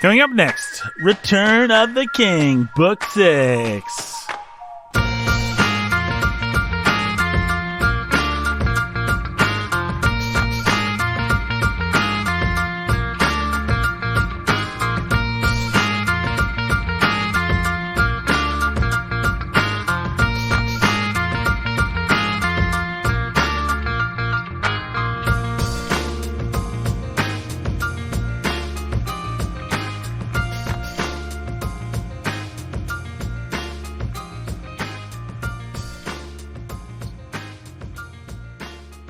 Coming up next, Return of the King, Book 6.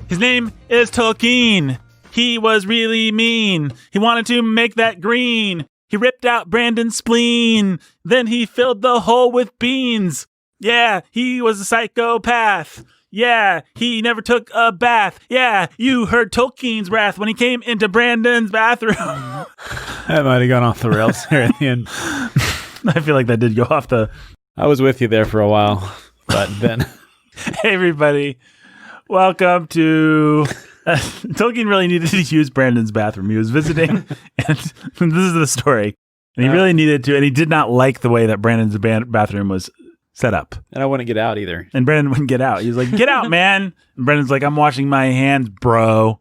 His name is Tolkien. He was really mean. He wanted to make that green. He ripped out Brandon's spleen. Then he filled the hole with beans. Yeah, he was a psychopath. Yeah, he never took a bath. Yeah, you heard Tolkien's wrath when he came into Brandon's bathroom. That might have gone off the rails here at the end. I feel like that did go off the... I was with you there for a while, but then... Hey, everybody. Welcome to... Tolkien really needed to use Brandon's bathroom. He was visiting, and this is the story. And he really needed to, and he did not like the way that Brandon's bathroom was set up. And I wouldn't get out either. And Brandon wouldn't get out. He was like, get out, man. And Brandon's like, I'm washing my hands, bro.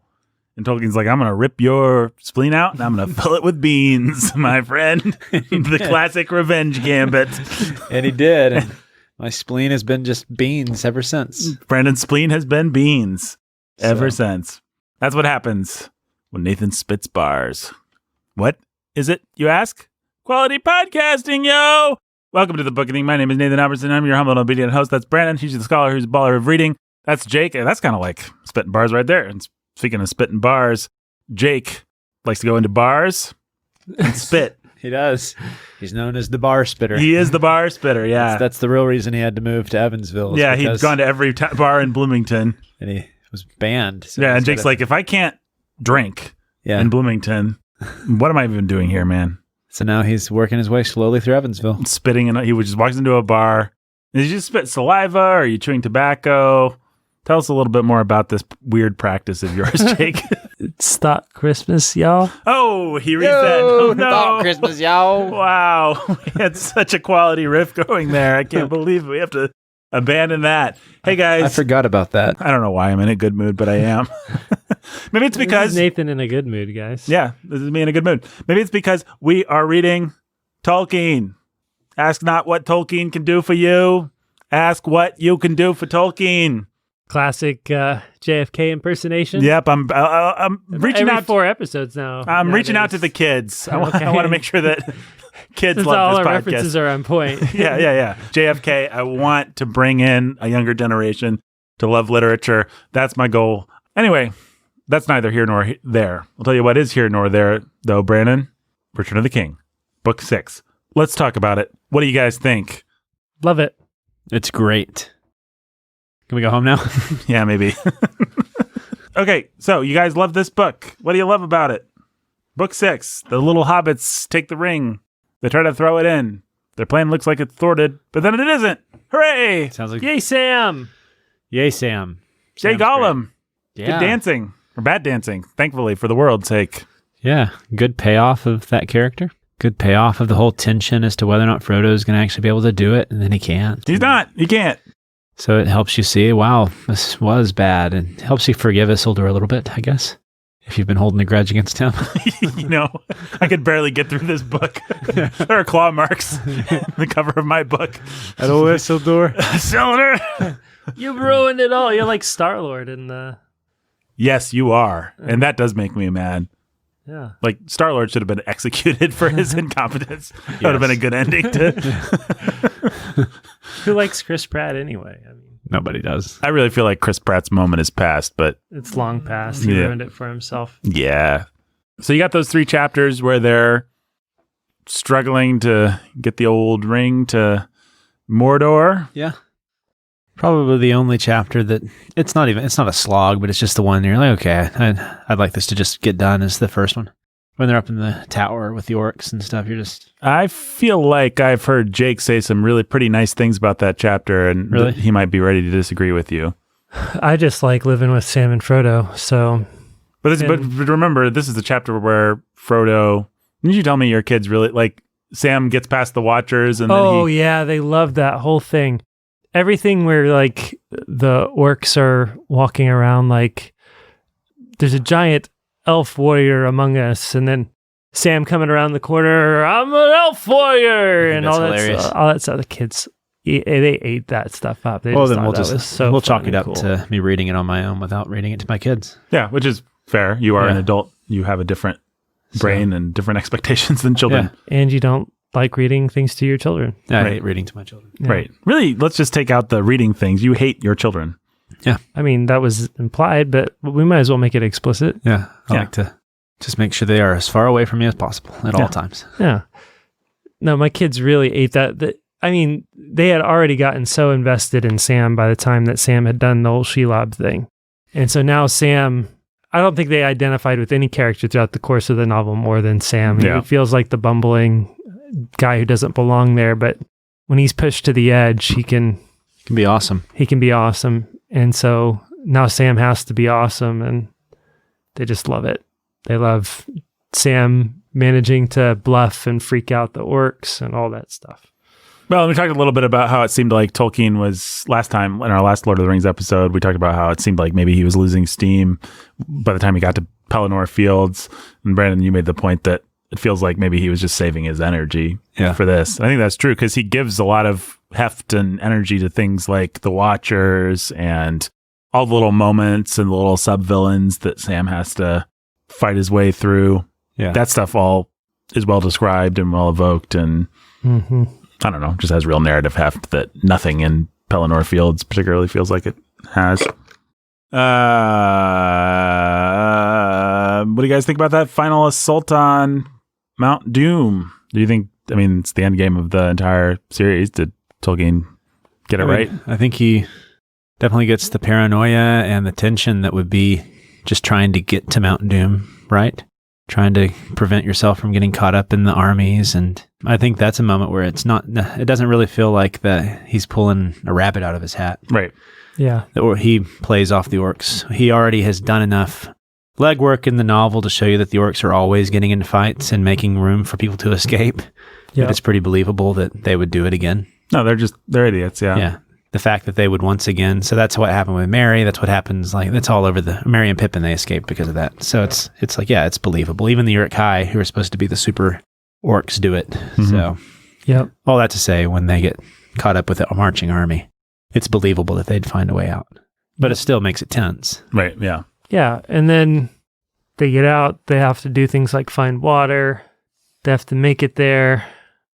And Tolkien's like, I'm going to rip your spleen out, and I'm going to fill it with beans, my friend. The classic revenge gambit. And he did. My spleen has been just beans ever since. Brandon's spleen has been beans ever since. That's what happens when Nathan spits bars. What is it, you ask? Quality podcasting, yo! Welcome to the Bookening. My name is Nathan Albertson. I'm your humble and obedient host. That's Brandon. He's the scholar who's a baller of reading. That's Jake. That's kind of like spitting bars right there. And speaking of spitting bars, Jake likes to go into bars and spit. He does. He's known as the bar spitter. He is the bar spitter, yeah. That's the real reason he had to move to Evansville. Yeah, he's gone to every bar in Bloomington. And he was banned. So yeah, and Jake's like, if I can't drink in Bloomington, what am I even doing here, man? So now he's working his way slowly through Evansville. Spitting, and he just walks into a bar. Did you just spit saliva, or are you chewing tobacco? Tell us a little bit more about this weird practice of yours, Jake. It's Thought Christmas, y'all. Oh, he reads that. Oh, no. Thought Christmas, y'all. Wow. We had such a quality riff going there. I can't believe we have to abandon that. Hey, guys. I forgot about that. I don't know why I'm in a good mood, but I am. Maybe it's because... This is Nathan in a good mood, guys. Yeah, this is me in a good mood. Maybe it's because we are reading Tolkien. Ask not what Tolkien can do for you. Ask what you can do for Tolkien. Classic JFK impersonation. Yep, I'm reaching out. 4 episodes now. I'm reaching out to the kids. I want to make sure that kids Since love all this our podcast. references are on point. Yeah. JFK. I want to bring in a younger generation to love literature. That's my goal. Anyway, that's neither here nor there. I'll tell you what is here nor there, though. Brandon, Return of the King, Book 6. Let's talk about it. What do you guys think? Love it. It's great. Can we go home now? Yeah, maybe. Okay, so you guys love this book. What do you love about it? Book 6. The little hobbits take the ring. They try to throw it in. Their plan looks like it's thwarted, but then it isn't. Hooray! Sounds like Yay, Sam! Yay, Sam. Jay Sam's Gollum. great. Good dancing. Or bad dancing, thankfully, for the world's sake. Yeah, good payoff of that character. Good payoff of the whole tension as to whether or not Frodo's going to actually be able to do it, and then he can't. He's not. He can't. So it helps you see, wow, this was bad, and helps you forgive Isildur a little bit, I guess, if you've been holding a grudge against him. You know, I could barely get through this book. There are claw marks on the cover of my book. Hello, Isildur. Isildur! You ruined it all. You're like Star-Lord in the... Yes, you are. And that does make me mad. Yeah. Like, Star-Lord should have been executed for his incompetence. That would have been a good ending to... Who likes Chris Pratt anyway? I mean, Nobody does. I really feel like Chris Pratt's moment is past, but... It's long past. He ruined it for himself. Yeah. So you got those 3 chapters where they're struggling to get the old ring to Mordor. Yeah. Probably the only chapter that it's not a slog, but it's just the one you're like, okay, I'd like this to just get done is the first one. When they're up in the tower with the orcs and stuff, you're just... I feel like I've heard Jake say some really pretty nice things about that chapter, and really? He might be ready to disagree with you. I just like living with Sam and Frodo, so... But remember, this is the chapter where Frodo Didn't you tell me your kids really like Sam gets past the Watchers and then yeah, they love that whole thing. Everything where like the orcs are walking around, like there's a giant elf warrior among us, and then Sam coming around the corner, I'm an elf warrior, and all that stuff. The kids, they ate that stuff up. We'll chalk it up to me reading it on my own without reading it to my kids. Yeah, which is fair. You are an adult. You have a different brain and different expectations than children. Yeah. And you don't like reading things to your children. Yeah, I hate reading to my children. Yeah. Right. Really, let's just take out the reading things. You hate your children. Yeah. I mean, that was implied, but we might as well make it explicit. Yeah. I like to just make sure they are as far away from me as possible at all times. Yeah. No, my kids really ate that. I mean, they had already gotten so invested in Sam by the time that Sam had done the whole Shelob thing. And so now Sam, I don't think they identified with any character throughout the course of the novel more than Sam. Yeah. He feels like the bumbling guy who doesn't belong there, but when he's pushed to the edge, he can be awesome. He can be awesome. And so now Sam has to be awesome, and they just love it. They love Sam managing to bluff and freak out the orcs and all that stuff. Well, we talked a little bit about how it seemed like Tolkien was last time in our last Lord of the Rings episode. We talked about how it seemed like maybe he was losing steam by the time he got to Pelennor Fields. And Brandon, you made the point that it feels like maybe he was just saving his energy for this. I think that's true because he gives a lot of heft and energy to things like the Watchers and all the little moments and the little sub-villains that Sam has to fight his way through. Yeah. That stuff all is well described and well evoked, and I don't know, just has real narrative heft that nothing in Pelennor Fields particularly feels like it has. What do you guys think about that final assault on Mount Doom? Do you think, I mean, it's the end game of the entire series. Did Tolkien get it right? I think he definitely gets the paranoia and the tension that would be just trying to get to Mount Doom, right? Trying to prevent yourself from getting caught up in the armies. And I think that's a moment where it doesn't really feel like that he's pulling a rabbit out of his hat. Right. Yeah. Or he plays off the orcs. He already has done enough legwork in the novel to show you that the orcs are always getting into fights and making room for people to escape. Yeah. It's pretty believable that they would do it again. No, they're idiots. Yeah. Yeah. The fact that they would once again, so that's what happened with Merry. That's what happens. Like that's all over the Merry and Pippin. They escaped because of that. So it's like, yeah, it's believable. Even the Uruk-hai, who are supposed to be the super orcs, do it. Mm-hmm. So, yep. All that to say, when they get caught up with a marching army, it's believable that they'd find a way out. But it still makes it tense. Right. Yeah. Yeah. And then they get out. They have to do things like find water. They have to make it there.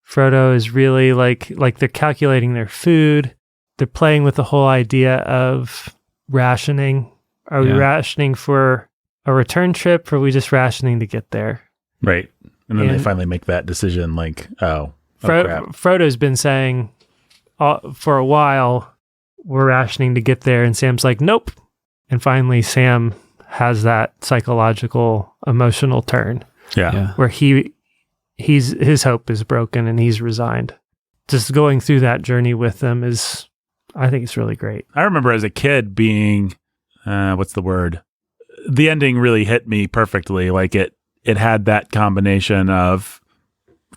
Frodo is really like they're calculating their food. They're playing with the whole idea of rationing. Are we rationing for a return trip, or are we just rationing to get there? Right. And then they finally make that decision like, crap. Frodo's been saying for a while, we're rationing to get there. And Sam's like, nope. And finally, Sam has that psychological, emotional turn. Yeah. Where his hope is broken and he's resigned. Just going through that journey with them I think it's really great. I remember as a kid being, what's the word? The ending really hit me perfectly. Like it had that combination of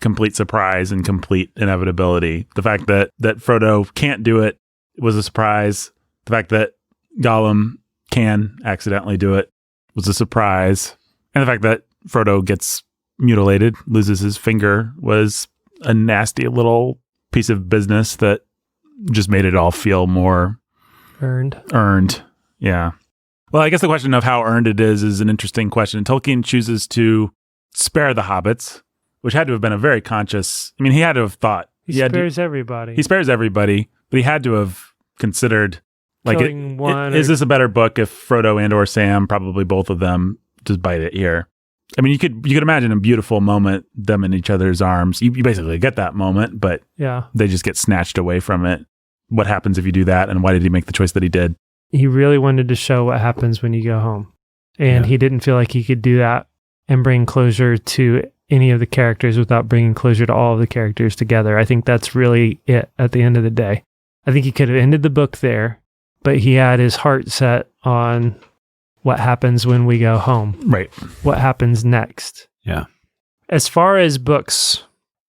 complete surprise and complete inevitability. The fact that Frodo can't do it was a surprise. The fact that Gollum can accidentally do it was a surprise. And the fact that Frodo gets mutilated, loses his finger, was a nasty little piece of business that just made it all feel more earned. Yeah. Well, I guess the question of how earned it is an interesting question. Tolkien chooses to spare the hobbits, which had to have been a very conscious, I mean, he had to have thought. He spares everybody. He spares everybody, but he had to have considered, like, is this a better book if Frodo and or Sam, probably both of them, just bite it here? I mean, you could imagine a beautiful moment, them in each other's arms. You basically get that moment, but they just get snatched away from it. What happens if you do that? And why did he make the choice that he did? He really wanted to show what happens when you go home. And he didn't feel like he could do that and bring closure to any of the characters without bringing closure to all of the characters together. I think that's really it at the end of the day. I think he could have ended the book there, but he had his heart set on what happens when we go home. Right. What happens next. Yeah. as far as books,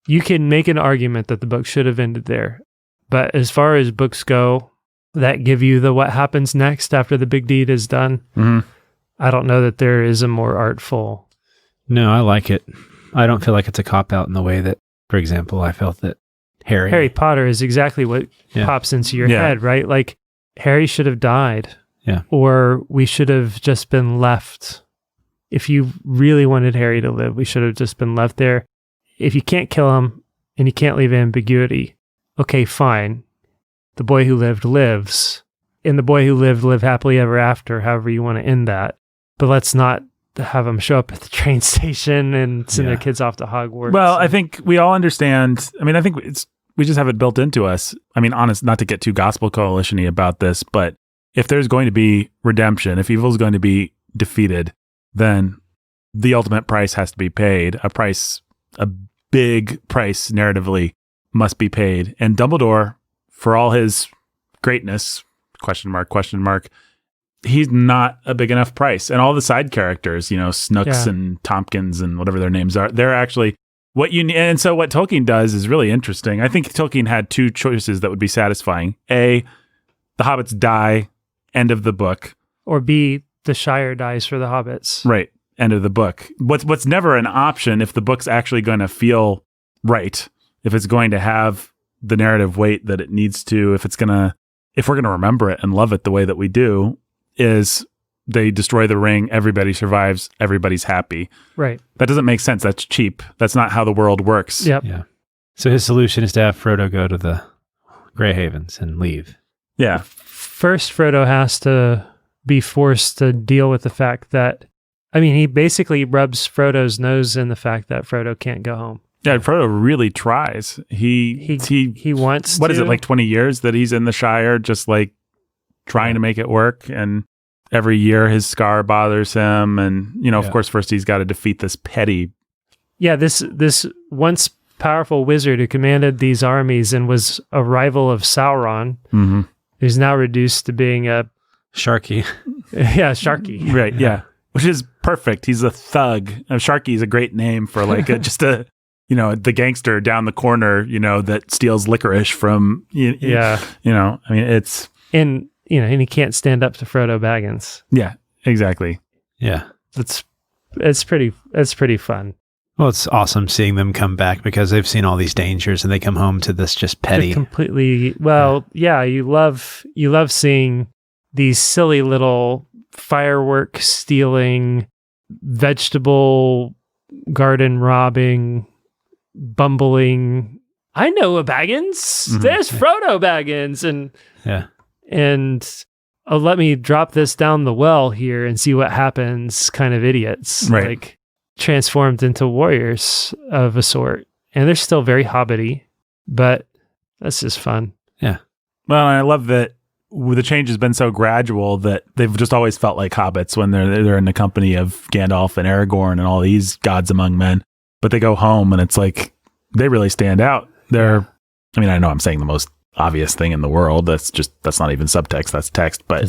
you can make an argument that the book should have ended there. But as far as books go that give you the what happens next after the big deed is done, I don't know that there is a more artful. No, I like it. I don't feel like it's a cop-out in the way that, for example, I felt that Harry Potter is exactly what pops into your head, right? Like, Harry should have died. Yeah. Or we should have just been left. If you really wanted Harry to live, we should have just been left there. If you can't kill him and you can't leave ambiguity, okay, fine. The boy who lived lives. And the boy who lived happily ever after, however you want to end that. But let's not have them show up at the train station and send their kids off to Hogwarts. Well, I think we all understand. I mean, I think we just have it built into us. I mean, honest, not to get too gospel coalition-y about this, but if there's going to be redemption, if evil is going to be defeated, then the ultimate price has to be paid. A big price narratively must be paid. And Dumbledore, for all his greatness, question mark, he's not a big enough price. And all the side characters, Snooks and Tompkins and whatever their names are, they're actually what you need. And so what Tolkien does is really interesting. I think Tolkien had two choices that would be satisfying. A, the hobbits die, end of the book. Or B, the Shire dies for the hobbits. Right. End of the book. What's never an option if the book's actually going to feel right, if it's going to have the narrative weight that it needs to, if we're going to remember it and love it the way that we do, is they destroy the ring, everybody survives, everybody's happy. Right. That doesn't make sense. That's cheap. That's not how the world works. Yep. Yeah. So his solution is to have Frodo go to the Grey Havens and leave. Yeah. First, Frodo has to be forced to deal with the fact that, he basically rubs Frodo's nose in the fact that Frodo can't go home. Yeah, Frodo really tries. He wants what to. Is it, like 20 years that he's in the Shire, just like trying to make it work? And every year his scar bothers him. And, of course, first he's got to defeat this petty. Yeah, this once powerful wizard who commanded these armies and was a rival of Sauron, who's now reduced to being a Sharky. Yeah, Sharky. Right, yeah. Which is perfect. He's a thug. Sharky is a great name for like the gangster down the corner, that steals licorice from, it's. And he can't stand up to Frodo Baggins. Yeah, exactly. Yeah. It's pretty fun. Well, it's awesome seeing them come back because they've seen all these dangers and they come home to this just petty. They're completely, you love seeing these silly little firework stealing, vegetable garden robbing, bumbling. I know a Baggins. There's Frodo Baggins, and let me drop this down the well here and see what happens. Kind of idiots, right? Like transformed into warriors of a sort, and they're still very hobbity, but that's just fun. Yeah. Well, I love that the change has been so gradual that they've just always felt like hobbits when they're in the company of Gandalf and Aragorn and all these gods among men. But they go home and it's like they really stand out. I know I'm saying the most obvious thing in the world. That's not even subtext. That's text. But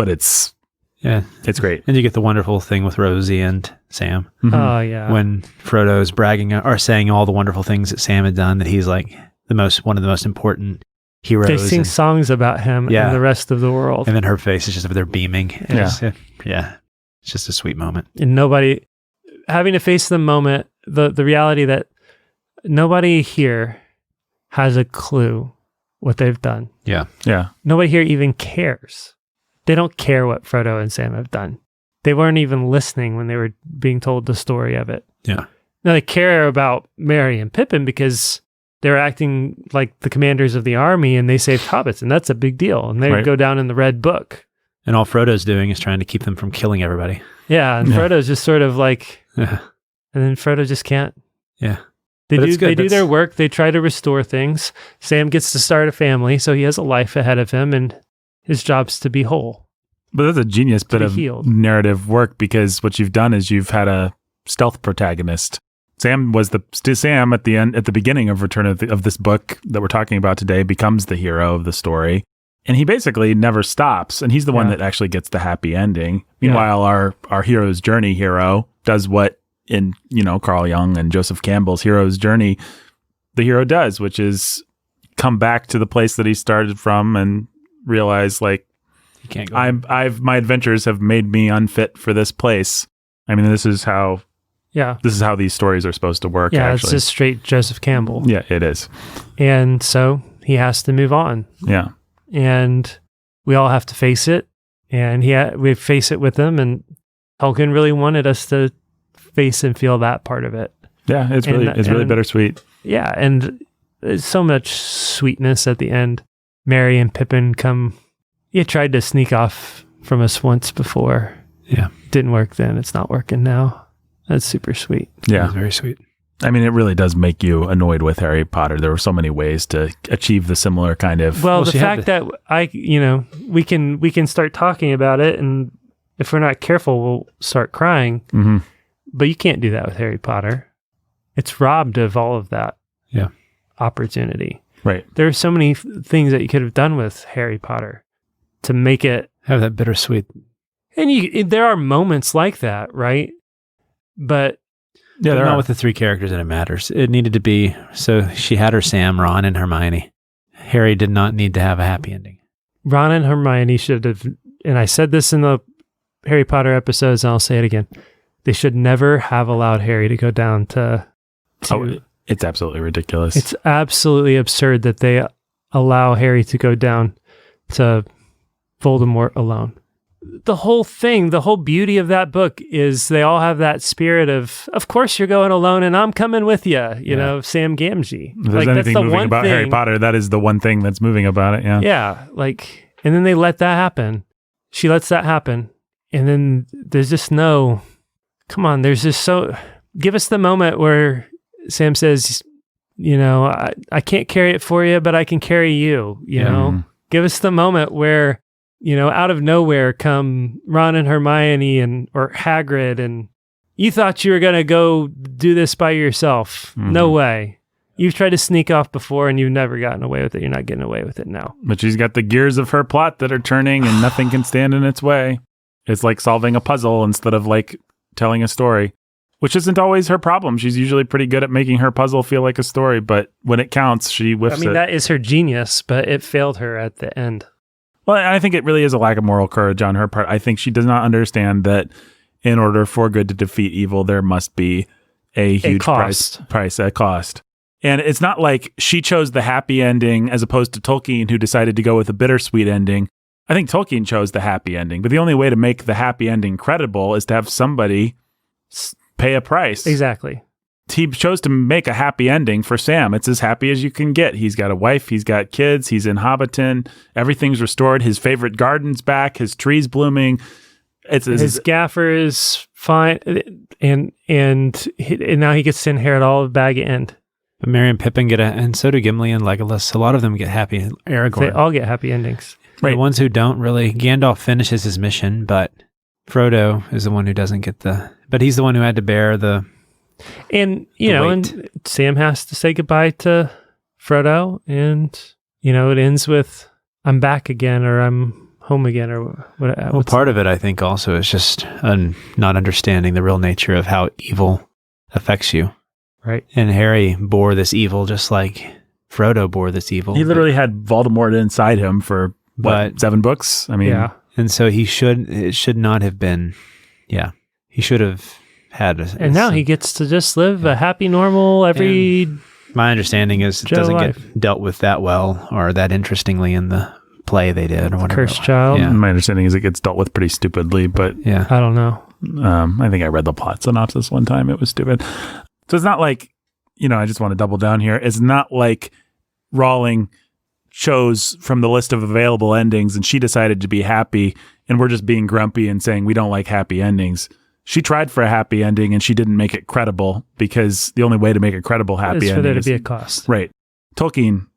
it's great. And you get the wonderful thing with Rosie and Sam. Oh yeah. When Frodo is bragging or saying all the wonderful things that Sam had done, that he's like one of the most important heroes. They sing songs about him and the rest of the world. And then her face is just they're beaming. Yeah. It's just a sweet moment. And nobody having to face the moment, the reality that nobody here has a clue what they've done. Yeah. Yeah. Nobody here even cares. They don't care what Frodo and Sam have done. They weren't even listening when they were being told the story of it. Yeah. Now they care about Merry and Pippin because they're acting like the commanders of the army and they saved hobbits, and that's a big deal. And they go down in the Red Book. And all Frodo's doing is trying to keep them from killing everybody. Yeah, and Frodo's just sort of like, and then Frodo just can't. Yeah. They do their work. They try to restore things. Sam gets to start a family, so he has a life ahead of him, and his job's to be whole. But that's a genius bit of narrative work, because what you've done is you've had a stealth protagonist. Sam at the beginning of Return of this book that we're talking about today becomes the hero of the story, and he basically never stops, and he's the one that actually gets the happy ending. Meanwhile, our hero's journey hero does what in, Carl Jung and Joseph Campbell's hero's journey, the hero does, which is come back to the place that he started from and realize, like, you can't go. My adventures have made me unfit for this place. I mean, this is how these stories are supposed to work. Yeah, actually. It's just straight Joseph Campbell. Yeah, it is. And so he has to move on. Yeah. And we all have to face it. And we face it with him. And Tolkien really wanted us to face and feel that part of it. Yeah, it's really bittersweet. Yeah, and there's so much sweetness at the end. Merry and Pippin come. You tried to sneak off from us once before. Yeah. Didn't work then. It's not working now. That's super sweet. Yeah. It's very sweet. I mean, it really does make you annoyed with Harry Potter. There were so many ways to achieve the similar kind of... Well, the fact that we can start talking about it, and if we're not careful, we'll start crying. Mm-hmm. But you can't do that with Harry Potter. It's robbed of all of that opportunity. Right. There are so many things that you could have done with Harry Potter to make it... Have that bittersweet... And there are moments like that, right? But... Yeah, not with the three characters that it matters. It needed to be, so she had her Sam, Ron, and Hermione. Harry did not need to have a happy ending. Ron and Hermione should have, and I said this in the Harry Potter episodes, and I'll say it again. They should never have allowed Harry to go down to it's absolutely ridiculous. It's absolutely absurd that they allow Harry to go down to Voldemort alone. The whole thing, the whole beauty of that book is they all have that spirit of course you're going alone and I'm coming with you, you know, Sam Gamgee. If there's anything moving about Harry Potter, that is the one thing that's moving about it, yeah. Yeah, and then they let that happen. She lets that happen. And then there's just give us the moment where Sam says, I can't carry it for you, but I can carry you, you know? Give us the moment where out of nowhere come Ron and Hermione or Hagrid, and you thought you were going to go do this by yourself. Mm-hmm. No way. You've tried to sneak off before and you've never gotten away with it. You're not getting away with it now. But she's got the gears of her plot that are turning and nothing can stand in its way. It's like solving a puzzle instead of like telling a story, which isn't always her problem. She's usually pretty good at making her puzzle feel like a story, but when it counts, she whiffs it. That is her genius, but it failed her at the end. Well, I think it really is a lack of moral courage on her part. I think she does not understand that in order for good to defeat evil, there must be a huge cost. And it's not like she chose the happy ending as opposed to Tolkien, who decided to go with a bittersweet ending. I think Tolkien chose the happy ending, but the only way to make the happy ending credible is to have somebody pay a price. Exactly. He chose to make a happy ending for Sam. It's as happy as you can get. He's got a wife. He's got kids. He's in Hobbiton. Everything's restored. His favorite garden's back. His tree's blooming. His gaffer is fine. And now he gets to inherit all of Bag End. But Merry and Pippin and so do Gimli and Legolas. A lot of them get happy. Aragorn. They all get happy endings. Right. The ones who don't really, Gandalf finishes his mission, but Frodo is the one who doesn't get but he's the one who had to bear the... And, and Sam has to say goodbye to Frodo, and, it ends with, I'm back again, or I'm home again, or what. Well, part of it, I think, also is just not understanding the real nature of how evil affects you. Right. And Harry bore this evil just like Frodo bore this evil. He literally had Voldemort inside him for, 7 books? I mean... Yeah. And so it should not have been, he should have had and now he gets to just live a happy, normal, my understanding is it doesn't get dealt with that well or that interestingly in the play they did or whatever. Cursed Child. Yeah. My understanding is it gets dealt with pretty stupidly, but I don't know. I think I read the plot synopsis one time. It was stupid. So it's not like, I just want to double down here. It's not like Rowling chose from the list of available endings and she decided to be happy and we're just being grumpy and saying we don't like happy endings. She tried for a happy ending and she didn't make it credible because the only way to make a credible happy ending is for there to be a cost. Right. Tolkien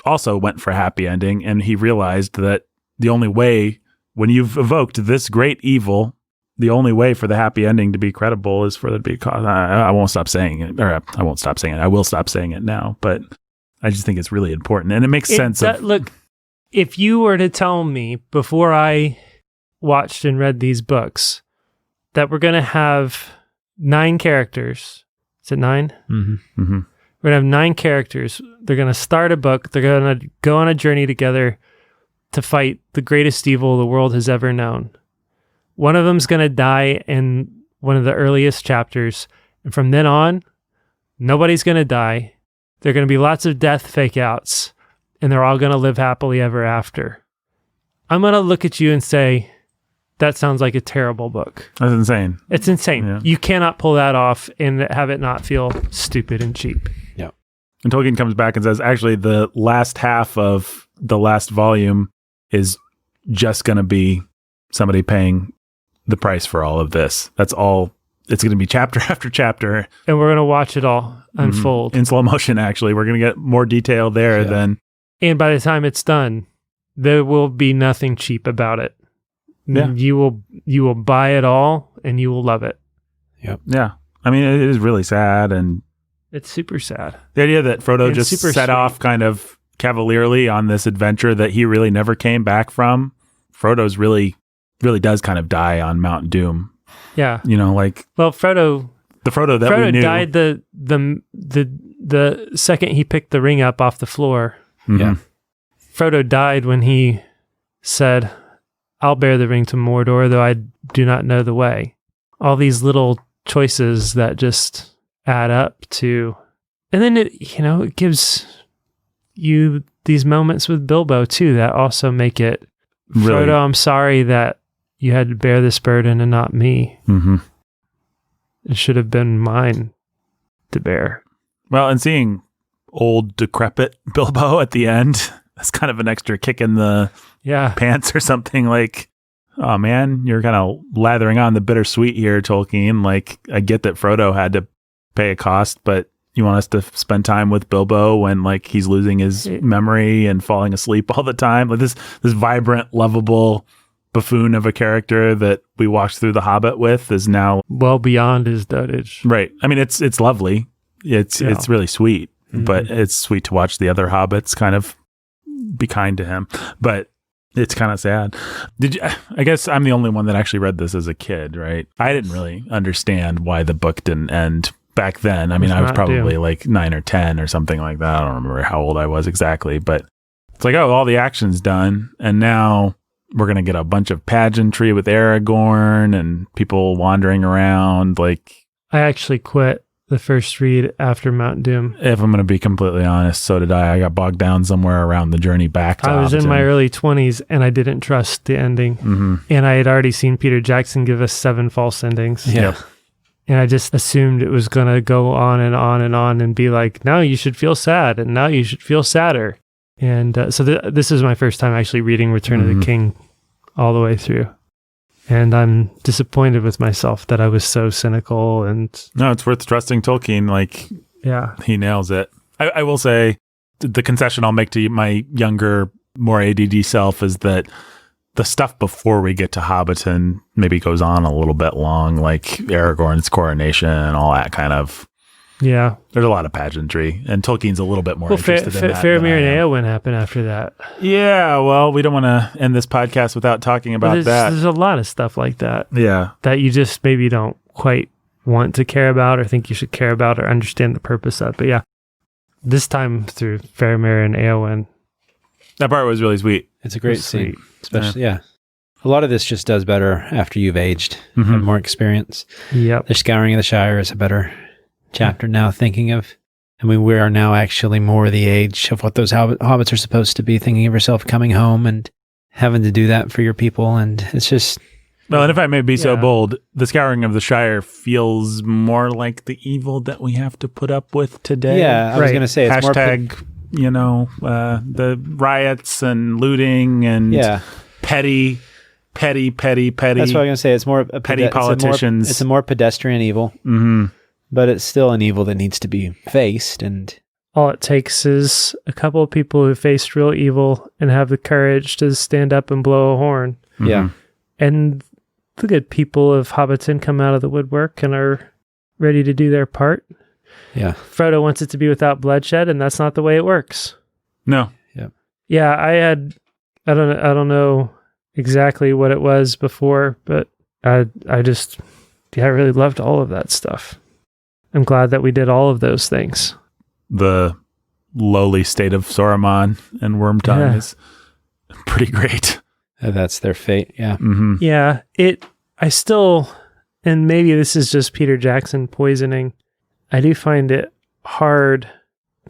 also went for a happy ending and he realized that the only way, when you've evoked this great evil, the only way for the happy ending to be credible is for there to be a cost. I won't stop saying it, or I won't stop saying it. I will stop saying it now, but I just think it's really important and it makes sense. Look, if you were to tell me before I watched and read these books that we're going to have 9 characters. Is it 9? Mm-hmm. Mm-hmm. We're going to have 9 characters. They're going to start a book. They're going to go on a journey together to fight the greatest evil the world has ever known. One of them's going to die in one of the earliest chapters. And from then on, nobody's going to die. There are going to be lots of death fake outs. And they're all going to live happily ever after. I'm going to look at you and say, that sounds like a terrible book. That's insane. It's insane. Yeah. You cannot pull that off and have it not feel stupid and cheap. Yeah. And Tolkien comes back and says, actually, the last half of the last volume is just going to be somebody paying the price for all of this. That's all. It's going to be chapter after chapter. And we're going to watch it all unfold. In slow motion, actually. We're going to get more detail there than... And by the time it's done, there will be nothing cheap about it. Yeah. You will buy it all and you will love it. Yep. Yeah. I mean, it is really sad. And It's super sad. the idea that Frodo And just super set sweet. off kind of cavalierly on this adventure that he really never came back from. Frodo's really does kind of die on Mount Doom. Yeah. You know, like Well, Frodo the Frodo that we knew. died the second he picked the ring up off the floor. Mhm. Yeah. Frodo died when he said, I'll bear the ring to Mordor, though I do not know the way. All these little choices that just add up to, and then it gives you these moments with Bilbo too that also make it, Really. Frodo, I'm sorry that you had to bear this burden and not me. Mm-hmm. It should have been mine to bear. Well, and seeing old, decrepit Bilbo at the end, that's kind of an extra kick in the Yeah. pants or something. Like, oh man, you're kind of lathering on the bittersweet here, Tolkien. Like, I get that Frodo had to pay a cost, but you want us to spend time with Bilbo when like he's losing his memory and falling asleep all the time. Like this vibrant, lovable buffoon of a character that we watched through The Hobbit with is now Well beyond his dotage. right. I mean, it's lovely. It's really sweet, Mm-hmm. but it's sweet to watch the other hobbits kind of be kind to him. But it's kind of sad. I guess I'm the only one that actually read this as a kid, right? I didn't really understand why the book didn't end back then. I mean, I was probably like 9 or 10 or something like that. I don't remember how old I was exactly, but it's like, oh, all the action's done. And now we're going to get a bunch of pageantry with Aragorn and people wandering around. Like, I actually quit the first read after Mount Doom. if I'm going to be completely honest, so did I. I got bogged down somewhere around the journey back to I was in Hobbiton. my early 20s and I didn't trust the ending. Mm-hmm. And I had already seen Peter Jackson give us 7 false endings. Yeah. Yep. And I just assumed it was going to go on and on and on and be like, now you should feel sad and now you should feel sadder. And so this is my first time actually reading Return of the King all the way through. And I'm disappointed with myself that I was so cynical and No, it's worth trusting Tolkien. Like, yeah. he nails it. I will say the concession I'll make to my younger, more ADD self is that the stuff before we get to Hobbiton maybe goes on a little bit long, like Aragorn's coronation and all that kind of. Yeah. There's a lot of pageantry, and Tolkien's a little bit more interested in that. Faramir than I and am. Eowyn happened after that. Yeah, well, we don't want to end this podcast without talking about But that. there's a lot of stuff like that Yeah. that you just maybe don't quite want to care about or think you should care about or understand the purpose of. But yeah, this time through Faramir and Eowyn, That part was really sweet. It's a great was scene. sweet. Especially, yeah. A lot of this just does better after you've aged and Mhm. more experience. Yep. The Scouring of the Shire is a better chapter now, thinking of, I mean, we are now actually more the age of what those hobbits are supposed to be, thinking of yourself coming home and having to do that for your people. And it's just, Well, and if I may be so Yeah. bold, the Scouring of the Shire feels more like the evil that we have to put up with today. yeah, I was Right. going to say it's more, Hashtag, the riots and looting and petty. that's what I was going to say. It's more a Petty politicians. It's a more pedestrian evil, Mm-hmm. but it's still an evil that needs to be faced. And All it takes is a couple of people who faced real evil and have the courage to stand up and blow a horn. yeah, And the good people of Hobbiton come out of the woodwork and are ready to do their part. yeah, Frodo wants it to be without bloodshed, and that's not the way it works. No. Yeah, I don't know exactly what it was before, but I just Yeah, I really loved all of that stuff. I'm glad that we did all of those things. The lowly state of Saruman and Wormtongue Yeah. is pretty great. That's their fate. Yeah. Mm-hmm. Yeah, I still, and maybe this is just Peter Jackson poisoning, I do find it hard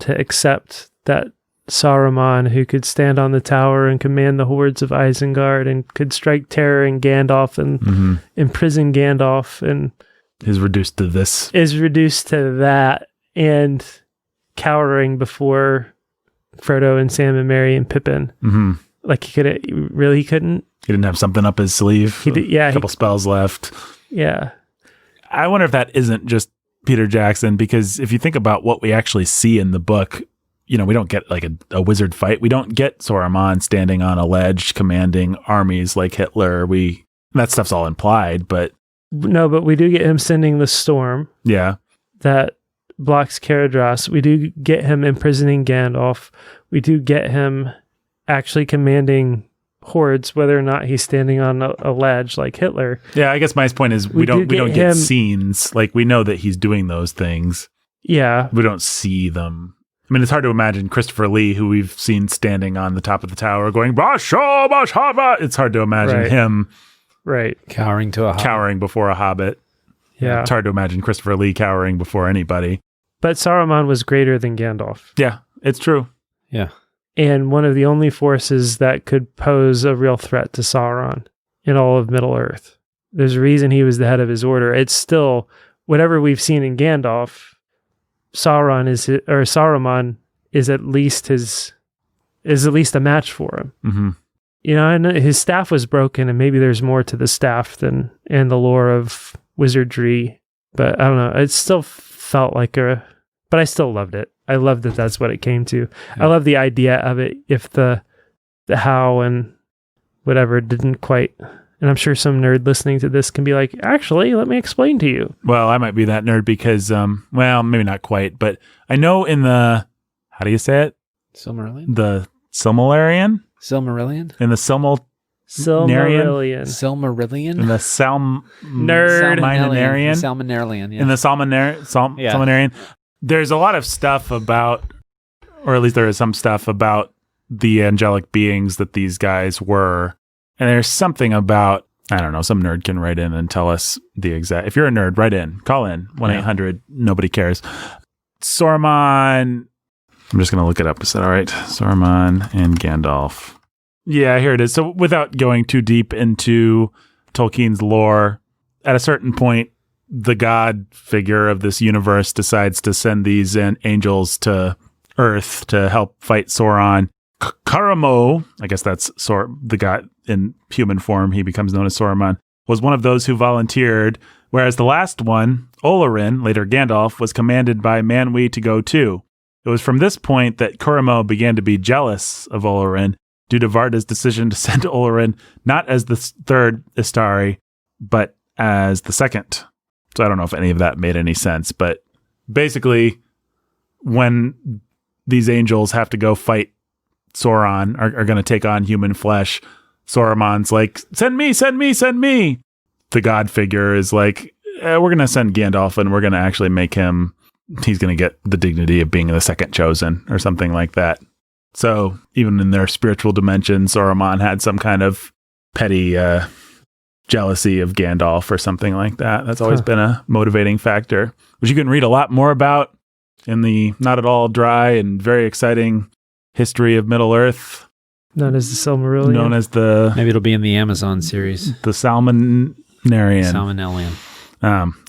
to accept that Saruman, who could stand on the tower and command the hordes of Isengard and could strike terror in Gandalf and imprison Gandalf, and is reduced to this. Is reduced to that and cowering before Frodo and Sam and Merry and Pippin. Mm-hmm. Like he couldn't. He didn't have something up his sleeve. He did, yeah. A couple spells left. Yeah. I wonder if that isn't just Peter Jackson, because if you think about what we actually see in the book, we don't get like a wizard fight. We don't get Saruman standing on a ledge commanding armies like Hitler. That stuff's all implied, but no, but we do get him sending the storm. Yeah. That blocks Caradhras. We do get him imprisoning Gandalf. We do get him actually commanding hordes, whether or not he's standing on a ledge like Hitler. Yeah, I guess my point is we don't get scenes. Like, we know that he's doing those things. Yeah. We don't see them. I mean, it's hard to imagine Christopher Lee, who we've seen standing on the top of the tower going, Basho, Bashava. It's hard to imagine him cowering before a hobbit. Yeah. It's hard to imagine Christopher Lee cowering before anybody. But Saruman was greater than Gandalf. Yeah, it's true. Yeah. And one of the only forces that could pose a real threat to Sauron in all of Middle-earth. There's a reason he was the head of his order. It's still, whatever we've seen in Gandalf, Saruman is at least a match for him. Mm-hmm. I know his staff was broken, and maybe there's more to the staff than in the lore of wizardry. But I don't know. It still felt like but I still loved it. I loved that that's what it came to. Yeah. I love the idea of it. If the how and whatever didn't quite, and I'm sure some nerd listening to this can be like, actually, let me explain to you. Well, I might be that nerd because, maybe not quite, but I know in the, how do you say it? Silmarillion? The Silmarillion? Silmarillion? In the Silmarillion. Silmarillion? In the Salmonarian? Salmonarian, yeah. In the Salmonarian. There's a lot of stuff about, or at least there is some stuff about the angelic beings that these guys were. And there's something about, I don't know, some nerd can write in and tell us the exact, if you're a nerd, write in, call in, 1-800, nobody cares. Saruman, I'm just going to look it up. Is that all right? Saruman and Gandalf. Yeah, here it is. So without going too deep into Tolkien's lore, at a certain point, the god figure of this universe decides to send these angels to Earth to help fight Sauron. Karamo, I guess that's the god in human form, he becomes known as Saruman, was one of those who volunteered, whereas the last one, Olorin, later Gandalf, was commanded by Manwë to go too. It was from this point that Karamo began to be jealous of Olorin due to Varda's decision to send Olorin not as the third Istari, but as the second. So I don't know if any of that made any sense, but basically when these angels have to go fight Sauron, are going to take on human flesh, Saruman's like, send me. The god figure is like, we're going to send Gandalf and we're going to actually make him, he's going to get the dignity of being the second chosen or something like that. So even in their spiritual dimension, Saruman had some kind of petty jealousy of Gandalf or something like that. That's always been a motivating factor, which you can read a lot more about in the not at all dry and very exciting history of Middle-earth. Known as the Silmarillion. Known as the... Maybe it'll be in the Amazon series. The Salmonarian.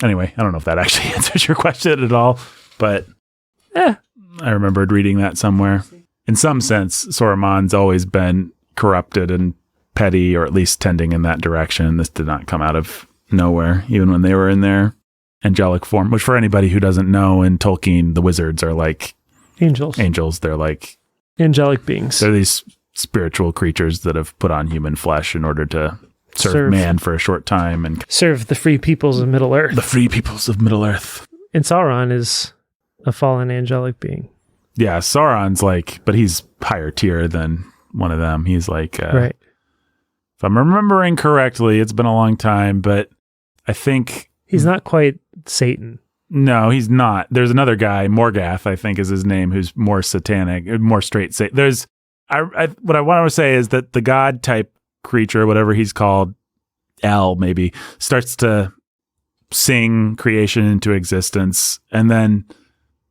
Anyway, I don't know if that actually answers your question at all, but I remembered reading that somewhere. In some sense, Saruman's always been corrupted and petty, or at least tending in that direction. This did not come out of nowhere, even when they were in their angelic form, which for anybody who doesn't know, in Tolkien, the wizards are like angels. They're like angelic beings. They're these spiritual creatures that have put on human flesh in order to serve man for a short time and serve the free peoples of Middle-earth. The free peoples of Middle-earth. And Sauron is a fallen angelic being. Yeah, Sauron's like, but he's higher tier than one of them. He's like, if I'm remembering correctly, it's been a long time, but I think He's not quite Satan. No, he's not. There's another guy, Morgoth, I think is his name, who's more satanic, more straight Satan. There's, what I want to say is that the god type creature, whatever he's called, El maybe, starts to sing creation into existence, and then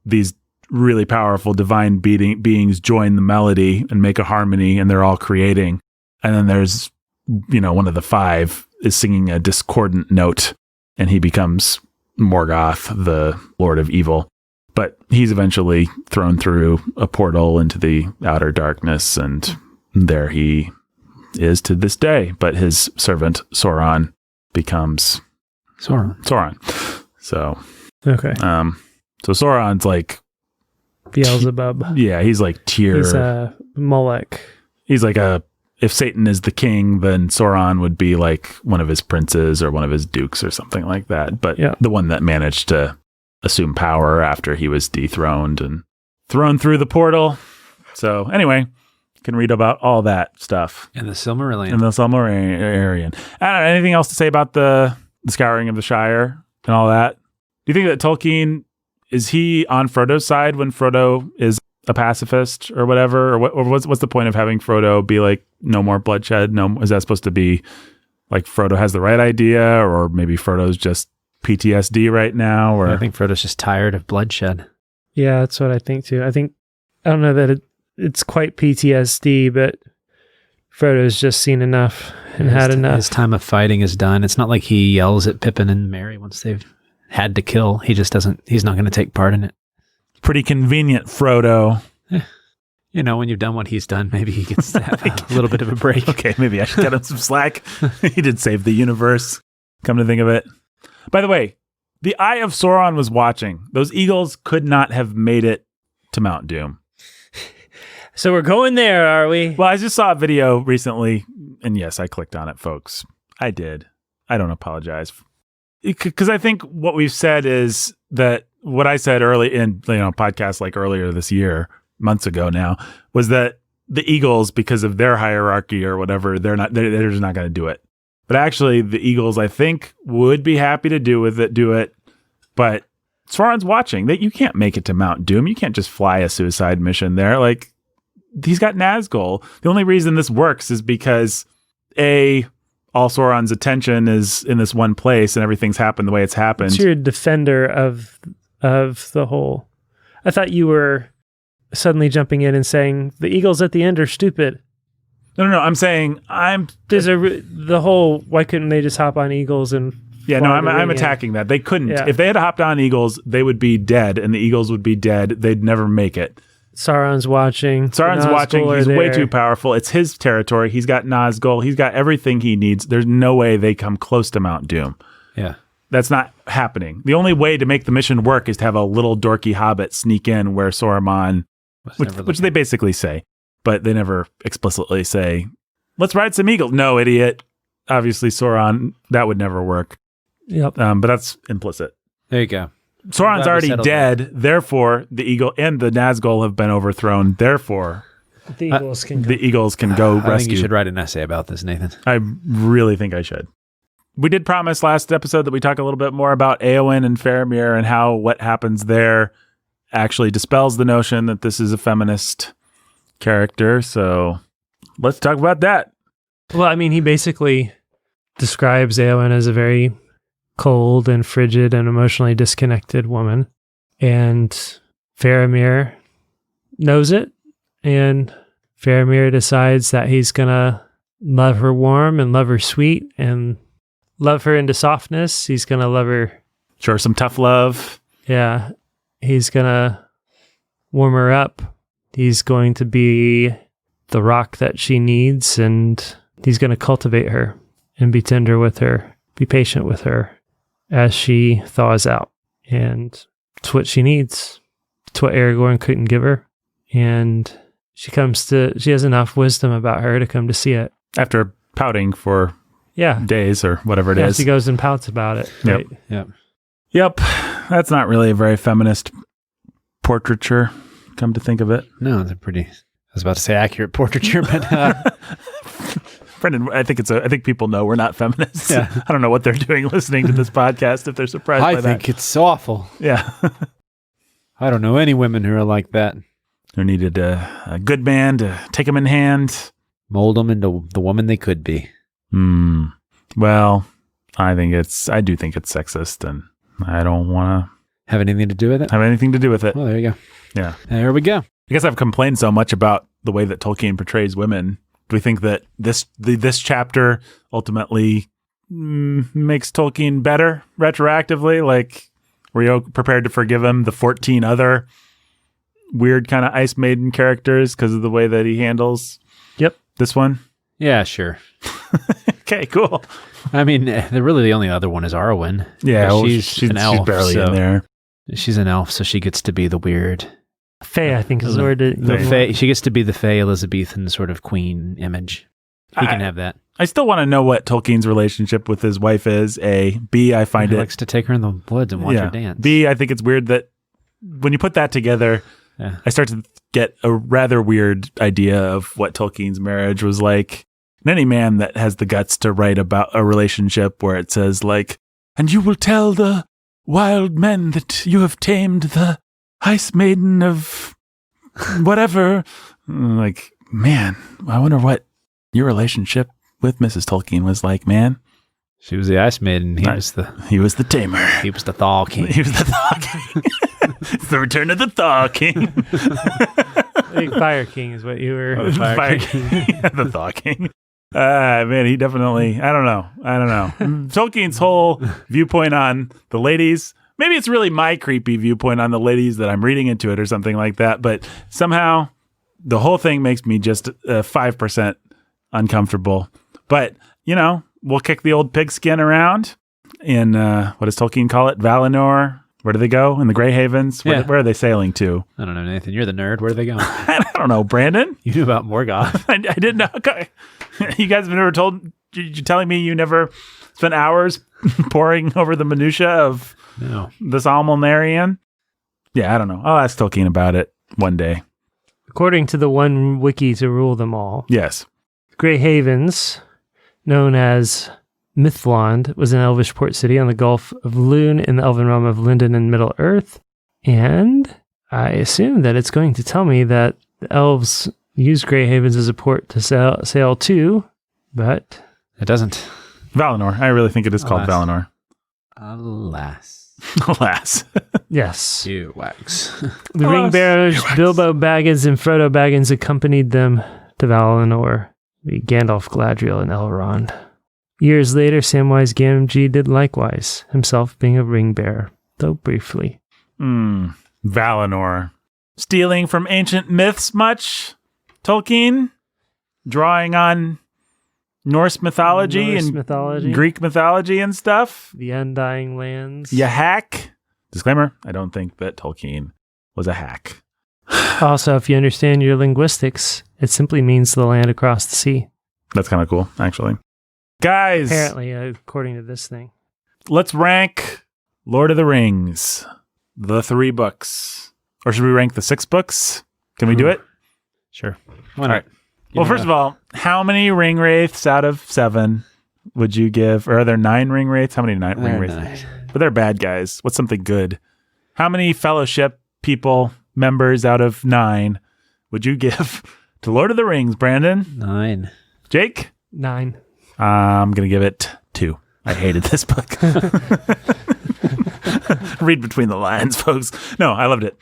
these really powerful divine beings join the melody and make a harmony, and they're all creating. And then there's, one of the five is singing a discordant note, and he becomes Morgoth, the Lord of Evil. But he's eventually thrown through a portal into the outer darkness, and there he is to this day. But his servant Sauron becomes Sauron. So okay. So Sauron's like Beelzebub. Yeah, he's like tier. He's Molech. He's like if Satan is the king, then Sauron would be like one of his princes or one of his dukes or something like that. But the one that managed to assume power after he was dethroned and thrown through the portal. So anyway, you can read about all that stuff. In the Silmarillion. Anything else to say about the Scouring of the Shire and all that? Do you think that Tolkien, is he on Frodo's side when Frodo is a pacifist or whatever? Or what's the point of having Frodo be like, no more bloodshed? Is that supposed to be like Frodo has the right idea, or maybe Frodo's just PTSD right now? Or I think Frodo's just tired of bloodshed. Yeah, that's what I think too. I don't know that it's quite PTSD, but Frodo's just seen enough and had enough. His time of fighting is done. It's not like he yells at Pippin and Merry once they've had to kill. He just doesn't, he's not going to take part in it. Pretty convenient, Frodo. When you've done what he's done, maybe he gets to have a little bit of a break. Okay, maybe I should cut him some slack. He did save the universe, come to think of it. By the way, the Eye of Sauron was watching. Those eagles could not have made it to Mount Doom. So we're going there, are we? Well, I just saw a video recently, and yes, I clicked on it, folks. I did. I don't apologize. Because I think what we've said is that what I said early in podcasts like earlier this year, months ago now, was that the Eagles, because of their hierarchy or whatever, they're just not going to do it. But actually, the Eagles, I think, would be happy to do it. But Sauron's watching. That you can't make it to Mount Doom. You can't just fly a suicide mission there. Like, he's got Nazgul. The only reason this works is because all Sauron's attention is in this one place, and everything's happened the way it's happened. You're a defender of the whole. I thought you were suddenly jumping in and saying the Eagles at the end are stupid. No. I'm saying there's the whole. Why couldn't they just hop on Eagles and? Yeah, no, I'm attacking that. They couldn't. Yeah. If they had hopped on Eagles, they would be dead, and the Eagles would be dead. They'd never make it. Sauron's watching. He's way too powerful. It's his territory. He's got Nazgul. He's got everything he needs. There's no way they come close to Mount Doom. Yeah. That's not happening. The only way to make the mission work is to have a little dorky hobbit sneak in where Saruman, which they basically say, but they never explicitly say, let's ride some eagles. No, idiot. Obviously, Sauron, that would never work. Yep. But that's implicit. There you go. Sauron's already dead. Therefore, the eagle and the Nazgul have been overthrown. Therefore, the Eagles can go rescue. I think you should write an essay about this, Nathan. I really think I should. We did promise last episode that we talk a little bit more about Éowyn and Faramir and how what happens there actually dispels the notion that this is a feminist character. So let's talk about that. Well, I mean, he basically describes Éowyn as a very cold and frigid and emotionally disconnected woman. And Faramir knows it. And Faramir decides that he's going to love her warm and love her sweet and love her into softness. He's going to love her. Sure, some tough love. Yeah. He's going to warm her up. He's going to be the rock that she needs, and he's going to cultivate her and be tender with her, be patient with her as she thaws out. And it's what she needs. It's what Aragorn couldn't give her. And she has enough wisdom about her to come to see it. After pouting for days or whatever it is. She goes and pouts about it. Right? Yep. That's not really a very feminist portraiture, come to think of it. No, it's a pretty, I was about to say accurate portraiture, but Brendan, I think people know we're not feminists. Yeah. I don't know what they're doing listening to this podcast if they're surprised by that. I think it's awful. Yeah. I don't know any women who are like that. Who needed a good man to take them in hand. Mold them into the woman they could be. Well, I do think it's sexist, and I don't want to have anything to do with it. Well, there you go. Yeah. There we go. I guess I've complained so much about the way that Tolkien portrays women. Do we think that this chapter ultimately makes Tolkien better retroactively? Like, were you prepared to forgive him the 14 other weird kind of Ice Maiden characters because of the way that he handles this one? Yeah, sure. Okay, cool. I mean, really the only other one is Arwen. Yeah, well, she's an elf. She's barely in there. She's an elf, so she gets to be the weird... Fae, I think is the word. Fae, she gets to be the Fae Elizabethan sort of queen image. He can have that. I still want to know what Tolkien's relationship with his wife is. A. B. I find he likes to take her in the woods and watch her dance. B. I think it's weird that when you put that together, I start to get a rather weird idea of what Tolkien's marriage was like. And any man that has the guts to write about a relationship where it says like, and you will tell the wild men that you have tamed the Ice Maiden of whatever. Like, man, I wonder what your relationship with Mrs. Tolkien was like, man. She was the Ice Maiden. He was the tamer. He was the Thaw King. He was the Thaw King. It's the return of the Thaw King. I think Fire King is what you were. Oh, the Fire King. Yeah, the Thaw King. Man, he definitely, I don't know. Tolkien's whole viewpoint on the ladies, maybe it's really my creepy viewpoint on the ladies that I'm reading into it or something like that, but somehow the whole thing makes me just 5% uncomfortable. But, we'll kick the old pigskin around in, what does Tolkien call it? Valinor? Where do they go? In the Grey Havens? Where are they sailing to? I don't know, Nathan. You're the nerd. Where do they go? I don't know, Brandon. You knew about Morgoth. I didn't know. Okay. You guys have never told... You're telling me you never spent hours poring over the minutia of this Almonarian? Yeah, I don't know. I'll ask Tolkien about it one day. According to the one wiki to rule them all. Yes. Grey Havens, known as Mithlond, was an elvish port city on the Gulf of Lune in the elven realm of Lindon and Middle Earth. And I assume that it's going to tell me that the elves use Grey Havens as a port to sail to, but... It doesn't. Valinor. I really think it is called Valinor. Alas. Yes. You wax. The ring bearers, Bilbo Baggins and Frodo Baggins, accompanied them to Valinor, Gandalf, Galadriel, and Elrond. Years later, Samwise Gamgee did likewise, himself being a ring bearer, though briefly. Valinor. Stealing from ancient myths much, Tolkien? Drawing on Norse mythology and Greek mythology and stuff? The Undying Lands. You hack? Disclaimer, I don't think that Tolkien was a hack. Also, if you understand your linguistics, it simply means the land across the sea. That's kind of cool, actually. Guys. Apparently, according to this thing. Let's rank Lord of the Rings, the 3 books. Or should we rank the 6 books? Can we do it? Sure. Why not? All right. Well, first of all, how many ring wraiths out of 7 would you give? Or are there 9 ring wraiths? How many ring wraiths? 9. But they're bad guys. What's something good? How many fellowship members out of 9 would you give to Lord of the Rings, Brandon? 9. Jake? 9. I'm going to give it 2. I hated this book. Read between the lines, folks. No, I loved it.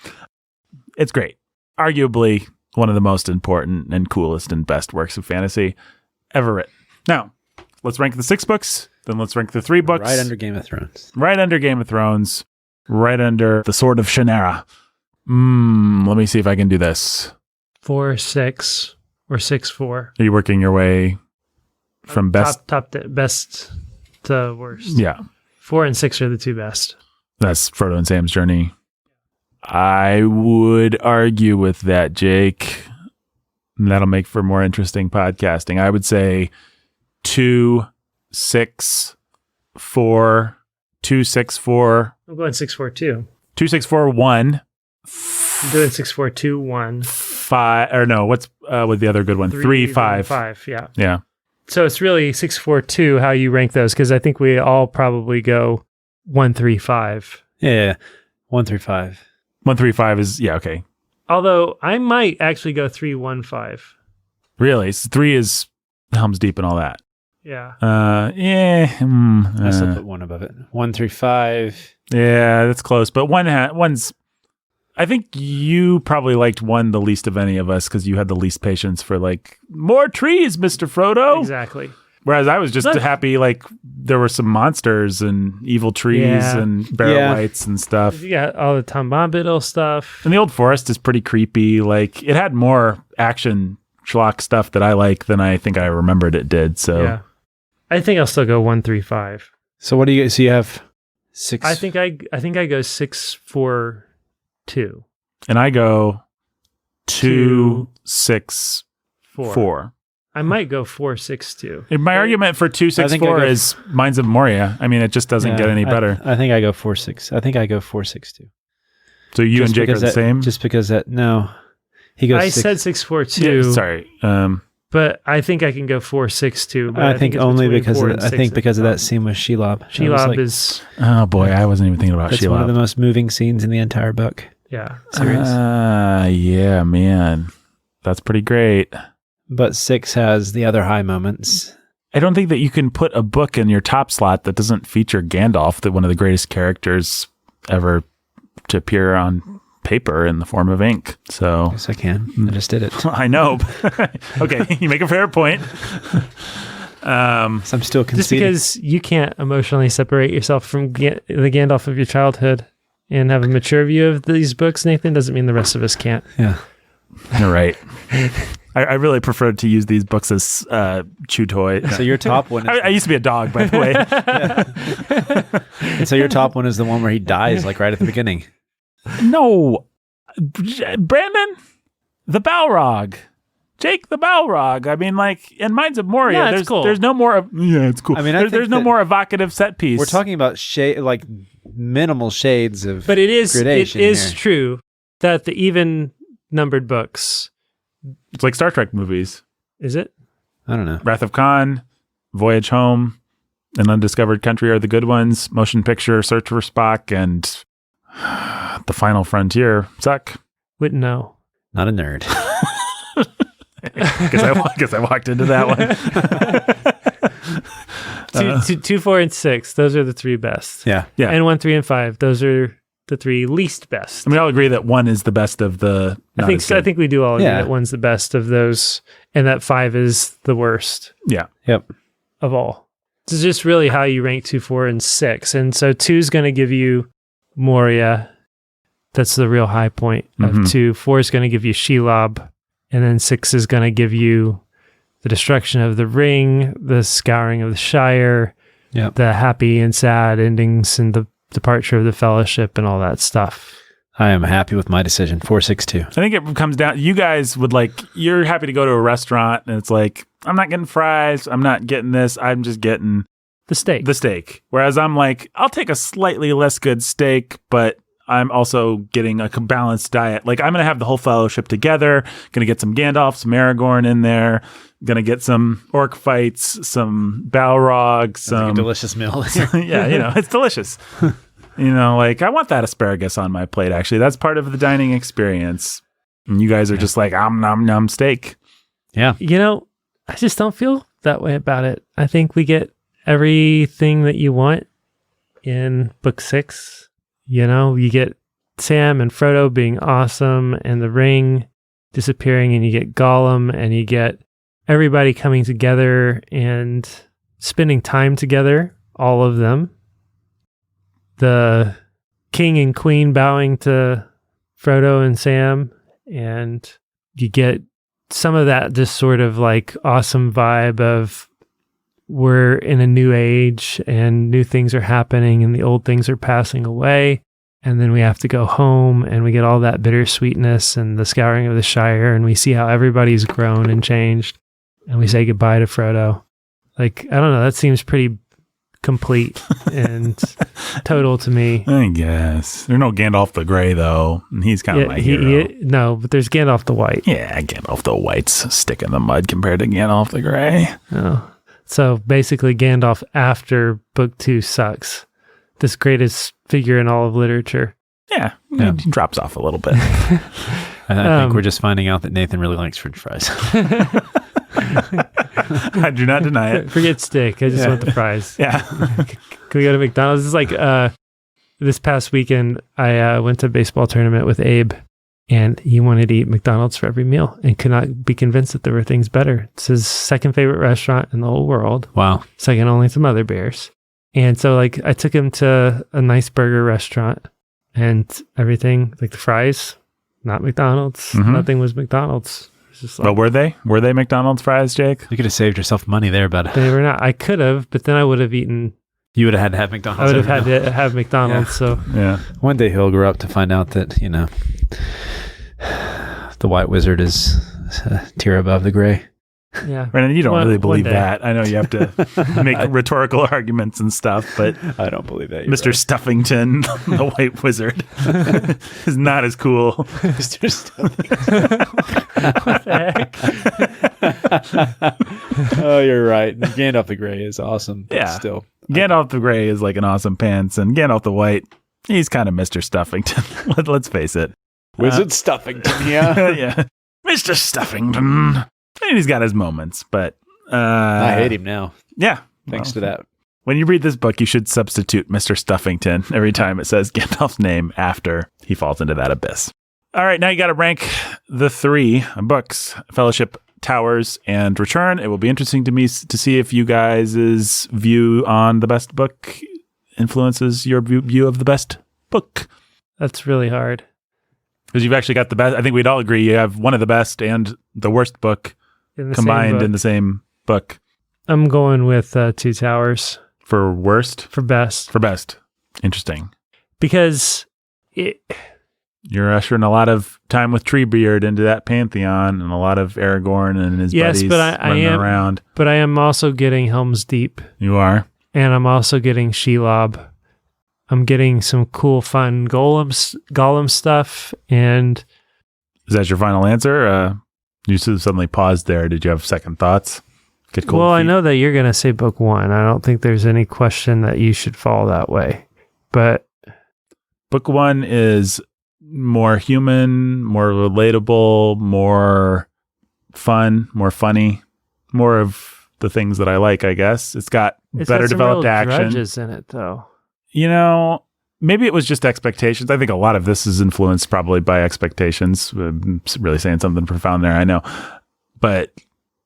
It's great. Arguably one of the most important and coolest and best works of fantasy ever written. Now, let's rank the 6 books. Then let's rank the 3 books. Right under Game of Thrones. Right under Game of Thrones. Right under The Sword of Shannara. Let me see if I can do this. 4, 6, or 6, 4. Are you working your way from best? Best to worst. Yeah. 4 and 6 are the 2 best. That's Frodo and Sam's journey. I would argue with that, Jake. That'll make for more interesting podcasting. I would say 2, 6, 4, 2, 6, 4. I'm going 6, 4, 2. 2, 6, 4, 1. I'm doing 6, 4, 2, 1. 5, or no, what's with the other good one? 3, 5. 5, yeah. Yeah. So it's really 6, 4, 2, how you rank those, because I think we all probably go 1, 3, 5. Yeah. 1 through 5. 1, 3, 5 is, yeah, okay. Although I might actually go 3, 1, 5. Really? So 3 is Helm's Deep and all that. Yeah. I still put 1 above it. 1 through 5. Yeah, that's close. But one's, I think you probably liked 1 the least of any of us because you had the least patience for like, more trees, Mr. Frodo. Exactly. Whereas I was just happy, like, there were some monsters and evil trees and barrel lights and stuff. You got all the Tom Bombadil stuff. And the Old Forest is pretty creepy. Like, it had more action schlock stuff that I like than I think I remembered it did. So yeah. I think I'll still go 1, 3, 5. So what do you? So you have 6. I think I go 6, 4, 2. And I go 2, 6, 4. I might go 4, 6, 2. My argument for 2, 6, 4 is Mines of Moria. I mean, it just doesn't get any better. I think I go 4, 6. I think I go 4, 6, 2. So you and Jake are the same? Just because no. He goes I 6. said 6, 4, 2. Yeah, sorry. But I think I can go 4, 6, 2. But I think it's only between because 4 of, and I 6 think because of that scene with Shelob. Shelob is... Oh, boy. I wasn't even thinking about That's Shelob. one of the most moving scenes in the entire book. Yeah. Series. Yeah, man. That's pretty great. But 6 has the other high moments. I don't think that you can put a book in your top slot that doesn't feature Gandalf, one of the greatest characters ever to appear on paper in the form of ink. So Yes, I can. I just did it. I know. Okay, you make a fair point. So I'm still conceding. Just because you can't emotionally separate yourself from the Gandalf of your childhood and have a mature view of these books, Nathan, doesn't mean the rest of us can't. Yeah. You're right. I really prefer to use these books as chew toy. So your top one is I used to be a dog, by the way. And so your top one is the one where he dies, like right at the beginning. No. Brandon, the Balrog. Jake the Balrog. I mean, like, in Mines of Moria, Yeah, there's cool. there's no more. Yeah, it's cool. I mean, there's no more evocative set piece. We're talking about shade, like minimal shades of. But it is gradation here. true that the even numbered books, It's like Star Trek movies. is it? I don't know. Wrath of Khan, Voyage Home, and Undiscovered Country are the good ones. Motion Picture, Search for Spock, and The Final Frontier suck. Wouldn't know. Not a nerd. Guess I walked into that one. 2, 4, and 6. Those are the 3 best. Yeah. Yeah. And 1, 3, and 5. Those are the 3 least best. I mean, I'll agree that 1 is the best of the. I think we do all agree Yeah. that 1's the best of those, and that 5 is the worst Yeah. Yep. of all. It's just really how you rank 2, 4, and 6. And so 2 is going to give you Moria. That's the real high point of 2. 4 is going to give you Shelob. And then 6 is going to give you the destruction of the ring, the scouring of the Shire, Yep. the happy and sad endings, and the departure of the Fellowship, and all that stuff. I am happy with my decision. 462. I think it comes down. You guys would you're happy to go to a restaurant and it's like, I'm not getting fries. I'm not getting this. I'm just getting The steak. Whereas I'm like, I'll take a slightly less good steak, but I'm also getting a balanced diet. Like, I'm going to have the whole Fellowship together. Going to get some Gandalf, some Aragorn in there. Going to get some orc fights, some Balrog, some Like a delicious meal. yeah, it's delicious. I want that asparagus on my plate. Actually, that's part of the dining experience. And you guys are just like, nom nom steak. Yeah. I just don't feel that way about it. I think we get everything that you want in book 6. You get Sam and Frodo being awesome, and the ring disappearing, and you get Gollum, and you get everybody coming together and spending time together, all of them. The king and queen bowing to Frodo and Sam, and you get some of that just sort of like awesome vibe of we're in a new age and new things are happening and the old things are passing away. And then we have to go home and we get all that bittersweetness and the scouring of the Shire, and we see how everybody's grown and changed, and we say goodbye to Frodo. I don't know, that seems pretty complete and total to me. I guess. There's no Gandalf the Grey, though. And he's kind of my hero. No, but there's Gandalf the White. Yeah, Gandalf the White's stick in the mud compared to Gandalf the Grey. Oh. So basically, Gandalf after book 2 sucks. This greatest figure in all of literature. Yeah. He drops off a little bit. I think we're just finding out that Nathan really likes French fries. I do not deny it. Forget steak. I just want the fries. Yeah. Can we go to McDonald's? It's like this past weekend, I went to a baseball tournament with Abe, and he wanted to eat McDonald's for every meal and could not be convinced that there were things better. It's his second favorite restaurant in the whole world. Wow. Second only to Mother Bear's. And so like I took him to a nice burger restaurant and everything, like the fries, not McDonald's. Mm-hmm. Nothing was McDonald's. It's just like, But were they? Were they McDonald's fries, Jake? You could have saved yourself money there, but they were not. I could have, but then I would have eaten. you would have had to have McDonald's. I would have had to have McDonald's. So Yeah. One day he'll grow up to find out that, the White Wizard is a tier above the gray. yeah. Brandon, you don't really believe day. that. I know you have to make rhetorical arguments and stuff, but I don't believe that. Mr. Stuffington, the White Wizard, is not as cool. Mr. Stuffington. What the heck? Oh, you're right. Gandalf the Grey is awesome. But Yeah. Still. Gandalf the Grey is like an awesome pants, and Gandalf the White, he's kind of Mr. Stuffington. Let's face it. Wizard Stuffington, yeah. Yeah. Mr. Stuffington. And he's got his moments, but I hate him now. Yeah. Thanks to that. When you read this book, you should substitute Mr. Stuffington every time it says Gandalf's name after he falls into that abyss. All right, now you got to rank the 3 books, Fellowship, Towers, and Return. It will be interesting to me to see if you guys' view on the best book influences your view of the best book. That's really hard. Because you've actually got the best. I think we'd all agree you have one of the best and the worst book In the combined same book. in the same book. I'm going with Two Towers For worst? for best For best. Interesting. because You're ushering a lot of time with Treebeard into that pantheon and a lot of Aragorn and his Yes, buddies but I running am- around. but I am also getting Helm's Deep You are. and I'm also getting Shelob. I'm getting some cool, fun Gollum stuff, and Is that your final answer? You suddenly paused there. Did you have second thoughts? Get cold well, I feet? know that you're going to say book 1. I don't think there's any question that you should fall that way, but Book 1 is more human, more relatable, more fun, more funny, more of the things that I like, I guess. It's got it's better got some developed real action. grudges in it, though. Maybe it was just expectations. I think a lot of this is influenced probably by expectations. I'm really saying something profound there, I know. But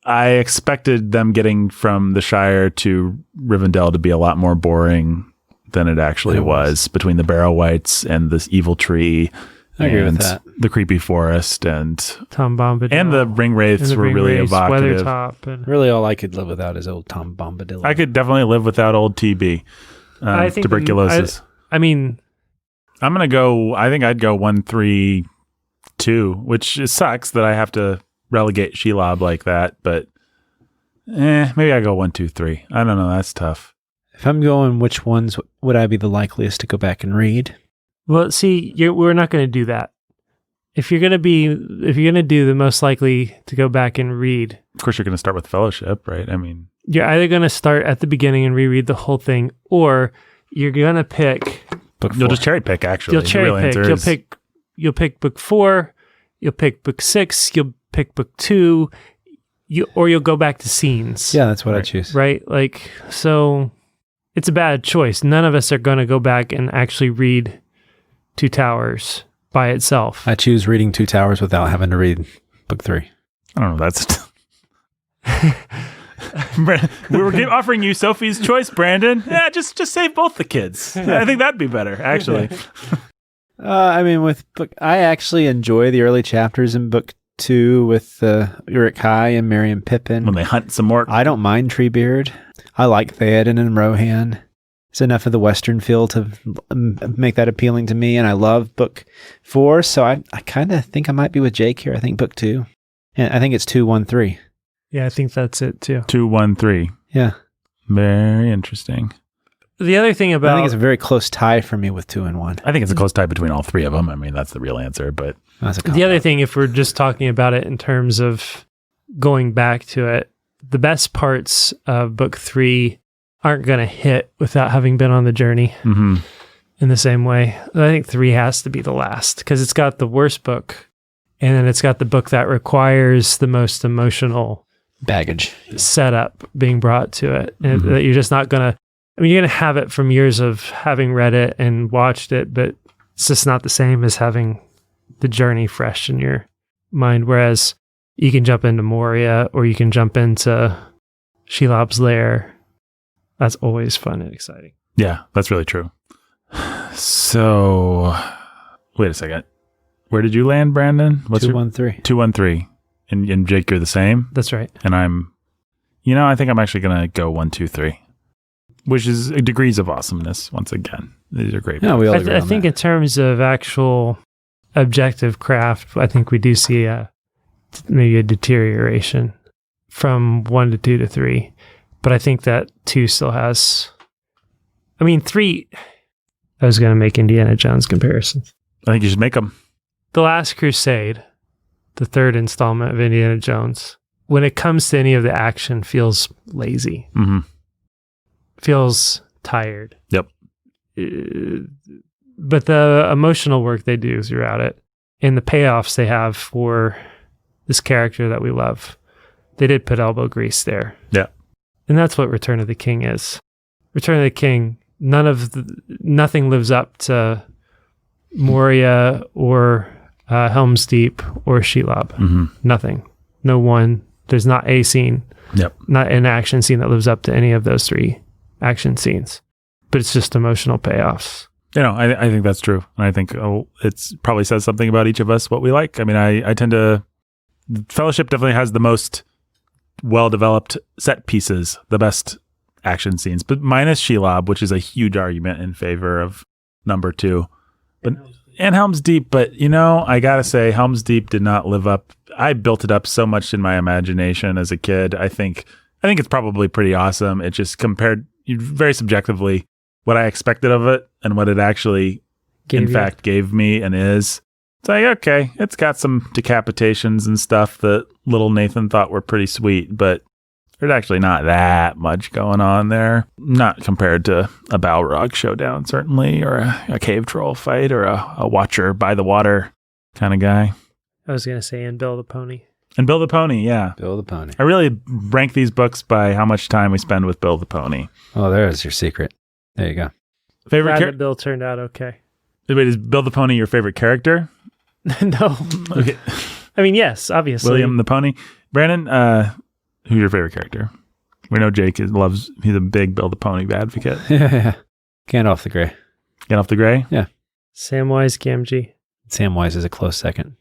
I expected them getting from the Shire to Rivendell to be a lot more boring than it actually was between the Barrow Wights and this evil tree. I agree with that. The creepy forest and Tom Bombadil. the ring wraiths were really evocative. Weathertop. And Really, all I could live without is old Tom Bombadil. I could definitely live without old TB. I think tuberculosis. I mean, I'm going to go, I think I'd go 1-3-2, which it sucks that I have to relegate Shelob like that, but maybe I go 1-2-3. I don't know. That's tough. If I'm going, which ones would I be the likeliest to go back and read? well, see, we're not going to do that. If you're going to do the most likely to go back and read, Of course, you're going to start with Fellowship, right? I mean, you're either going to start at the beginning and reread the whole thing, or you're going to pick. Book 4. you'll just cherry pick, actually. You'll The cherry real pick. answer is- You'll pick book 4. You'll pick book 6. You'll pick book 2. Or you'll go back to scenes. Yeah, that's what I Right. choose. Right? Like, so it's a bad choice. None of us are going to go back and actually read Two Towers by itself. I choose reading Two Towers without having to read book 3. I don't know. That's... we were offering you Sophie's choice, Brandon. Yeah, just save both the kids. I think that'd be better, actually. I mean, I actually enjoy the early chapters in book 2 with Uruk Hai and Merry and Pippin. When they hunt some more. I don't mind Treebeard. I like Theoden and Rohan. It's enough of the Western feel to make that appealing to me, and I love book 4, so I kind of think I might be with Jake here. I think book 2. And I think it's 2-1-3. Yeah, I think that's it too. 2-1-3. Yeah. Very interesting. The other thing I about think it's a very close tie for me with 2 and 1. I think it's a close tie between all 3 of them. I mean, that's the real answer, but That's a the other thing, if we're just talking about it in terms of going back to it, the best parts of book 3 aren't going to hit without having been on the journey in the same way. I think 3 has to be the last because it's got the worst book, and then it's got the book that requires the most emotional baggage setup being brought to it. And that you're just not going to, I mean, you're going to have it from years of having read it and watched it, but it's just not the same as having the journey fresh in your mind. Whereas you can jump into Moria or you can jump into Shelob's Lair. That's always fun and exciting. Yeah, that's really true. So, wait a second. Where did you land, Brandon? 213. 213. And Jake, you're the same? That's right. And I think I'm actually going to go 1, 2, 3, which is degrees of awesomeness. Once again, these are great. Yeah, we all I think in terms of actual objective craft, I think we do see maybe a deterioration from 1 to 2 to 3. But I think that 2 still has, 3, I was going to make Indiana Jones comparisons. I think you should make them. The Last Crusade, the 3rd installment of Indiana Jones, when it comes to any of the action, feels lazy. Feels tired. Yep. But the emotional work they do throughout it and the payoffs they have for this character that we love, they did put elbow grease there. Yeah. And that's what Return of the King is. Return of the King, nothing lives up to Moria or Helm's Deep or Shelob. Nothing. No one. There's not a scene. Yep. Not an action scene that lives up to any of those 3 action scenes. But it's just emotional payoffs. I think that's true. And I think it's probably says something about each of us, what we like. I tend to... Fellowship definitely has the most well-developed set pieces, the best action scenes, but minus Shelob, which is a huge argument in favor of number 2. And Helm's Deep, but I gotta say, Helm's Deep did not live up. I built it up so much in my imagination as a kid. I think it's probably pretty awesome. It just compared very subjectively what I expected of it and what it actually, fact, gave me and is. It's like, okay, it's got some decapitations and stuff that little Nathan thought were pretty sweet, but there's actually not that much going on there. Not compared to a Balrog showdown, certainly, or a cave troll fight, or a Watcher by the water kind of guy. I was going to say, and Bill the Pony. And Bill the Pony, yeah. Bill the Pony. I really rank these books by how much time we spend with Bill the Pony. Oh, there's your secret. There you go. Favorite character? Bill turned out okay. Wait, is Bill the Pony your favorite character? No. Okay. Yes, obviously. William the Pony. Brandon, who's your favorite character? We know Jake he's a big Bill the Pony advocate. Yeah. Gandalf the Grey. Gandalf the Grey? Yeah. Samwise Gamgee. Samwise is a close second.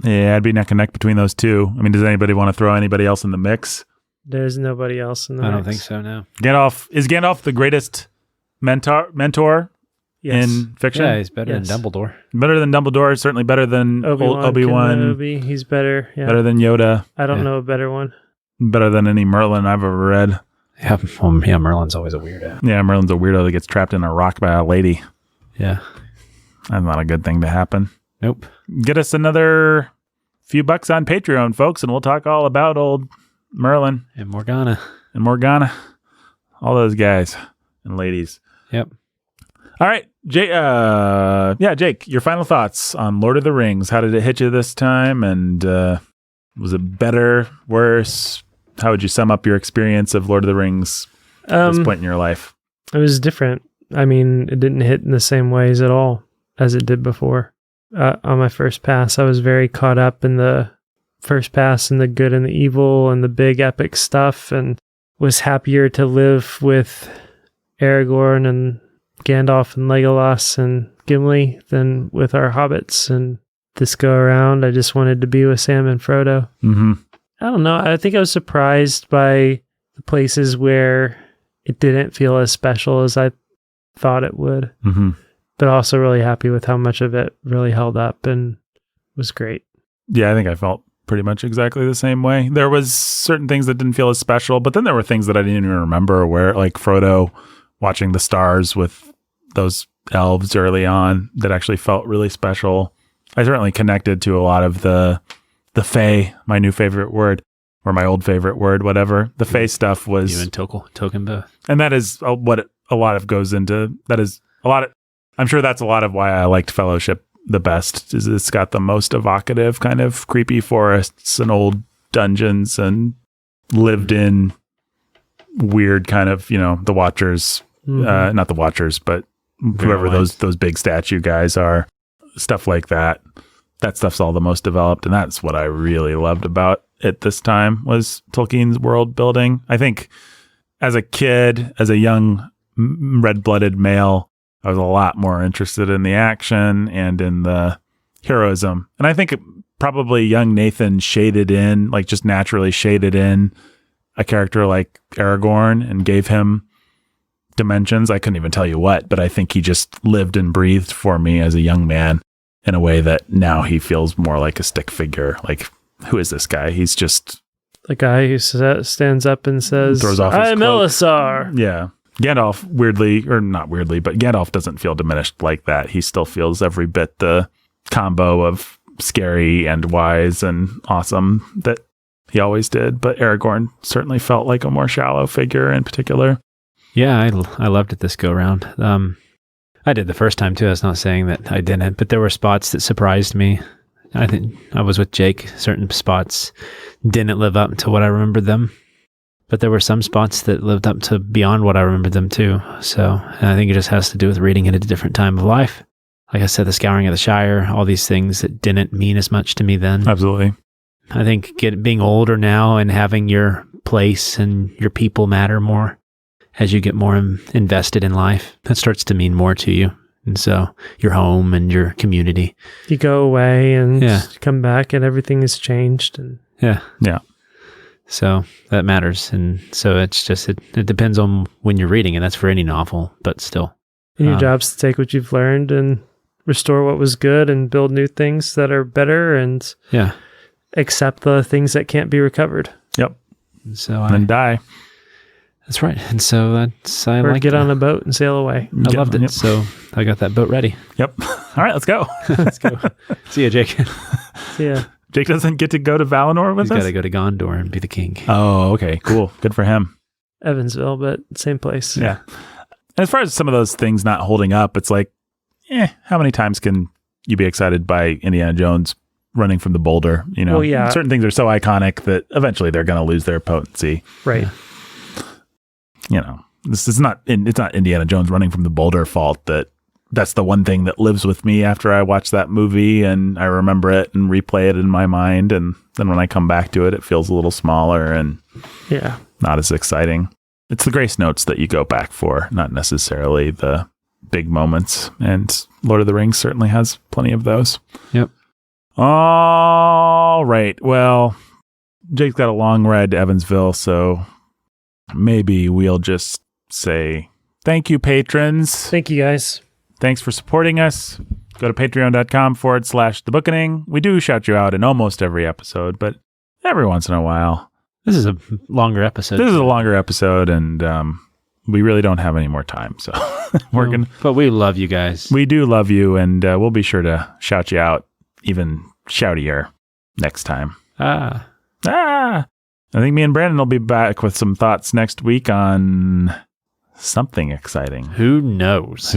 Yeah, I'd be neck and neck between those 2. Does anybody want to throw anybody else in the mix? There's nobody else in the mix. I don't think so, no. Is Gandalf the greatest mentor in fiction? Yeah, he's better than Dumbledore. Better than Dumbledore, certainly better than Obi-Wan. He's better. Yeah. Better than Yoda. I don't know a better one. Better than any Merlin I've ever read. Yeah, Merlin's always a weirdo. Yeah, Merlin's a weirdo that gets trapped in a rock by a lady. Yeah. That's not a good thing to happen. Nope. Get us another few bucks on Patreon, folks, and we'll talk all about old Merlin. And Morgana. All those guys and ladies. Yep. All right. Jake, your final thoughts on Lord of the Rings. How did it hit you this time? And was it better, worse? How would you sum up your experience of Lord of the Rings at this point in your life? It was different. It didn't hit in the same ways at all as it did before. On my first pass, I was very caught up in the first pass and the good and the evil and the big epic stuff, and was happier to live with Aragorn and Gandalf and Legolas and Gimli than with our hobbits. And this go around, I just wanted to be with Sam and Frodo. Mm-hmm. I don't know. I think I was surprised by the places where it didn't feel as special as I thought it would. Mm-hmm. But also really happy with how much of it really held up and was great. Yeah, I think I felt pretty much exactly the same way. There was certain things that didn't feel as special, but then there were things that I didn't even remember, where like Frodo watching the stars with those elves early on that actually felt really special. I certainly connected to a lot of the Fae, my new favorite word, or my old favorite word, whatever. The Fae stuff was... You and Tolkien both. And that is what a lot of goes into. That is a lot of... I'm sure that's a lot of why I liked Fellowship the best, is it's got the most evocative kind of creepy forests and old dungeons and lived in weird kind of, the Watchers, not the Watchers, but whoever those big statue guys are, stuff like that. That stuff's all the most developed, and that's what I really loved about it this time, was Tolkien's world building. I think as a kid, as a young red-blooded male, I was a lot more interested in the action and in the heroism. And I think probably young Nathan just naturally shaded in a character like Aragorn and gave him dimensions. I couldn't even tell you what, but I think he just lived and breathed for me as a young man in a way that now he feels more like a stick figure. Like, who is this guy? He's just... the guy who stands up and says, throws off his I'm cloak. Elisar. Yeah. Gandalf, weirdly, or not weirdly, but Gandalf doesn't feel diminished like that. He still feels every bit the combo of scary and wise and awesome that he always did. But Aragorn certainly felt like a more shallow figure in particular. Yeah, I loved it this go round. I did the first time too. I was not saying that I didn't, but there were spots that surprised me. I think I was with Jake. Certain spots didn't live up to what I remembered them. But there were some spots that lived up to beyond what I remembered them too. So I think it just has to do with reading it at a different time of life. Like I said, the Scouring of the Shire, all these things that didn't mean as much to me then. Absolutely. I think being older now and having your place and your people matter more as you get more invested in life, that starts to mean more to you. And so your home and your community. You go away and come back and everything has changed. And Yeah. So that matters. And so it's just, it depends on when you're reading it. That's for any novel, but still. And your job's to take what you've learned and restore what was good and build new things that are better and accept the things that can't be recovered. Yep. So and then die. That's right. And so or get on a boat and sail away. I loved it. Yep. So I got that boat ready. Yep. All right, let's go. Let's go. See ya, Jake. See ya. Jake doesn't get to go to Valinor with us? He's got to go to Gondor and be the king. Oh, okay. Cool. Good for him. Evansville, but same place. Yeah. And as far as some of those things not holding up, it's like, how many times can you be excited by Indiana Jones running from the boulder? Well, yeah. Certain things are so iconic that eventually they're going to lose their potency. Right. This is it's not Indiana Jones running from the boulder fault that's the one thing that lives with me after I watch that movie and I remember it and replay it in my mind. And then when I come back to it, it feels a little smaller and not as exciting. It's the grace notes that you go back for, not necessarily the big moments. And Lord of the Rings certainly has plenty of those. Yep. All right. Well, Jake's got a long ride to Evansville, so maybe we'll just say thank you, patrons. Thank you, guys. Thanks for supporting us. Go to patreon.com/thebookening. We do shout you out in almost every episode, but every once in a while. This is a longer episode. This is a longer episode, and we really don't have any more time. So But we love you guys. We do love you, and we'll be sure to shout you out even shoutier next time. I think me and Brandon will be back with some thoughts next week on something exciting. Who knows?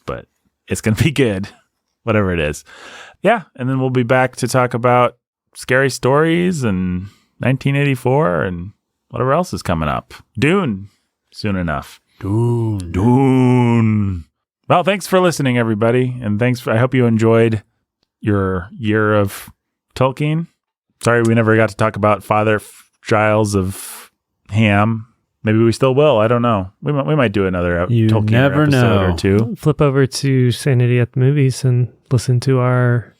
But it's going to be good, whatever it is. Yeah, and then we'll be back to talk about scary stories and 1984 and whatever else is coming up. Dune, soon enough. Dune. Well, thanks for listening, everybody, and I hope you enjoyed your year of Tolkien. Sorry we never got to talk about Father Giles of Ham. Maybe we still will. I don't know. We might do another Tolkien episode or two. Flip over to Sanity at the Movies and listen to our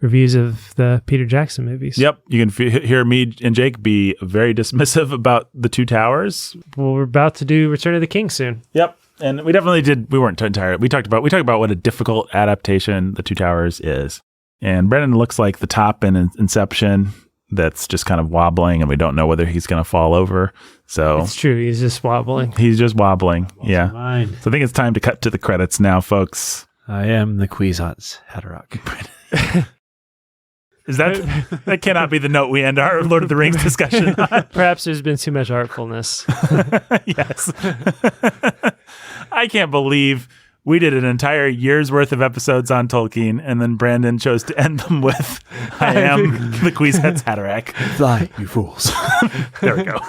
reviews of the Peter Jackson movies. Yep. You can hear me and Jake be very dismissive about The Two Towers. Well, we're about to do Return of the King soon. Yep. And we definitely did. We weren't entirely. We talked about what a difficult adaptation The Two Towers is. And Brennan looks like the top in Inception that's just kind of wobbling, and we don't know whether he's going to fall over. So it's true. He's just wobbling. Yeah. So I think it's time to cut to the credits now, folks. I am the Kwisatz Haderach. Is that cannot be the note we end our Lord of the Rings discussion on. Perhaps there's been too much artfulness. Yes. I can't believe we did an entire year's worth of episodes on Tolkien, and then Brandon chose to end them with, I am the Kwisatz Haderach. Fly, you fools. There we go.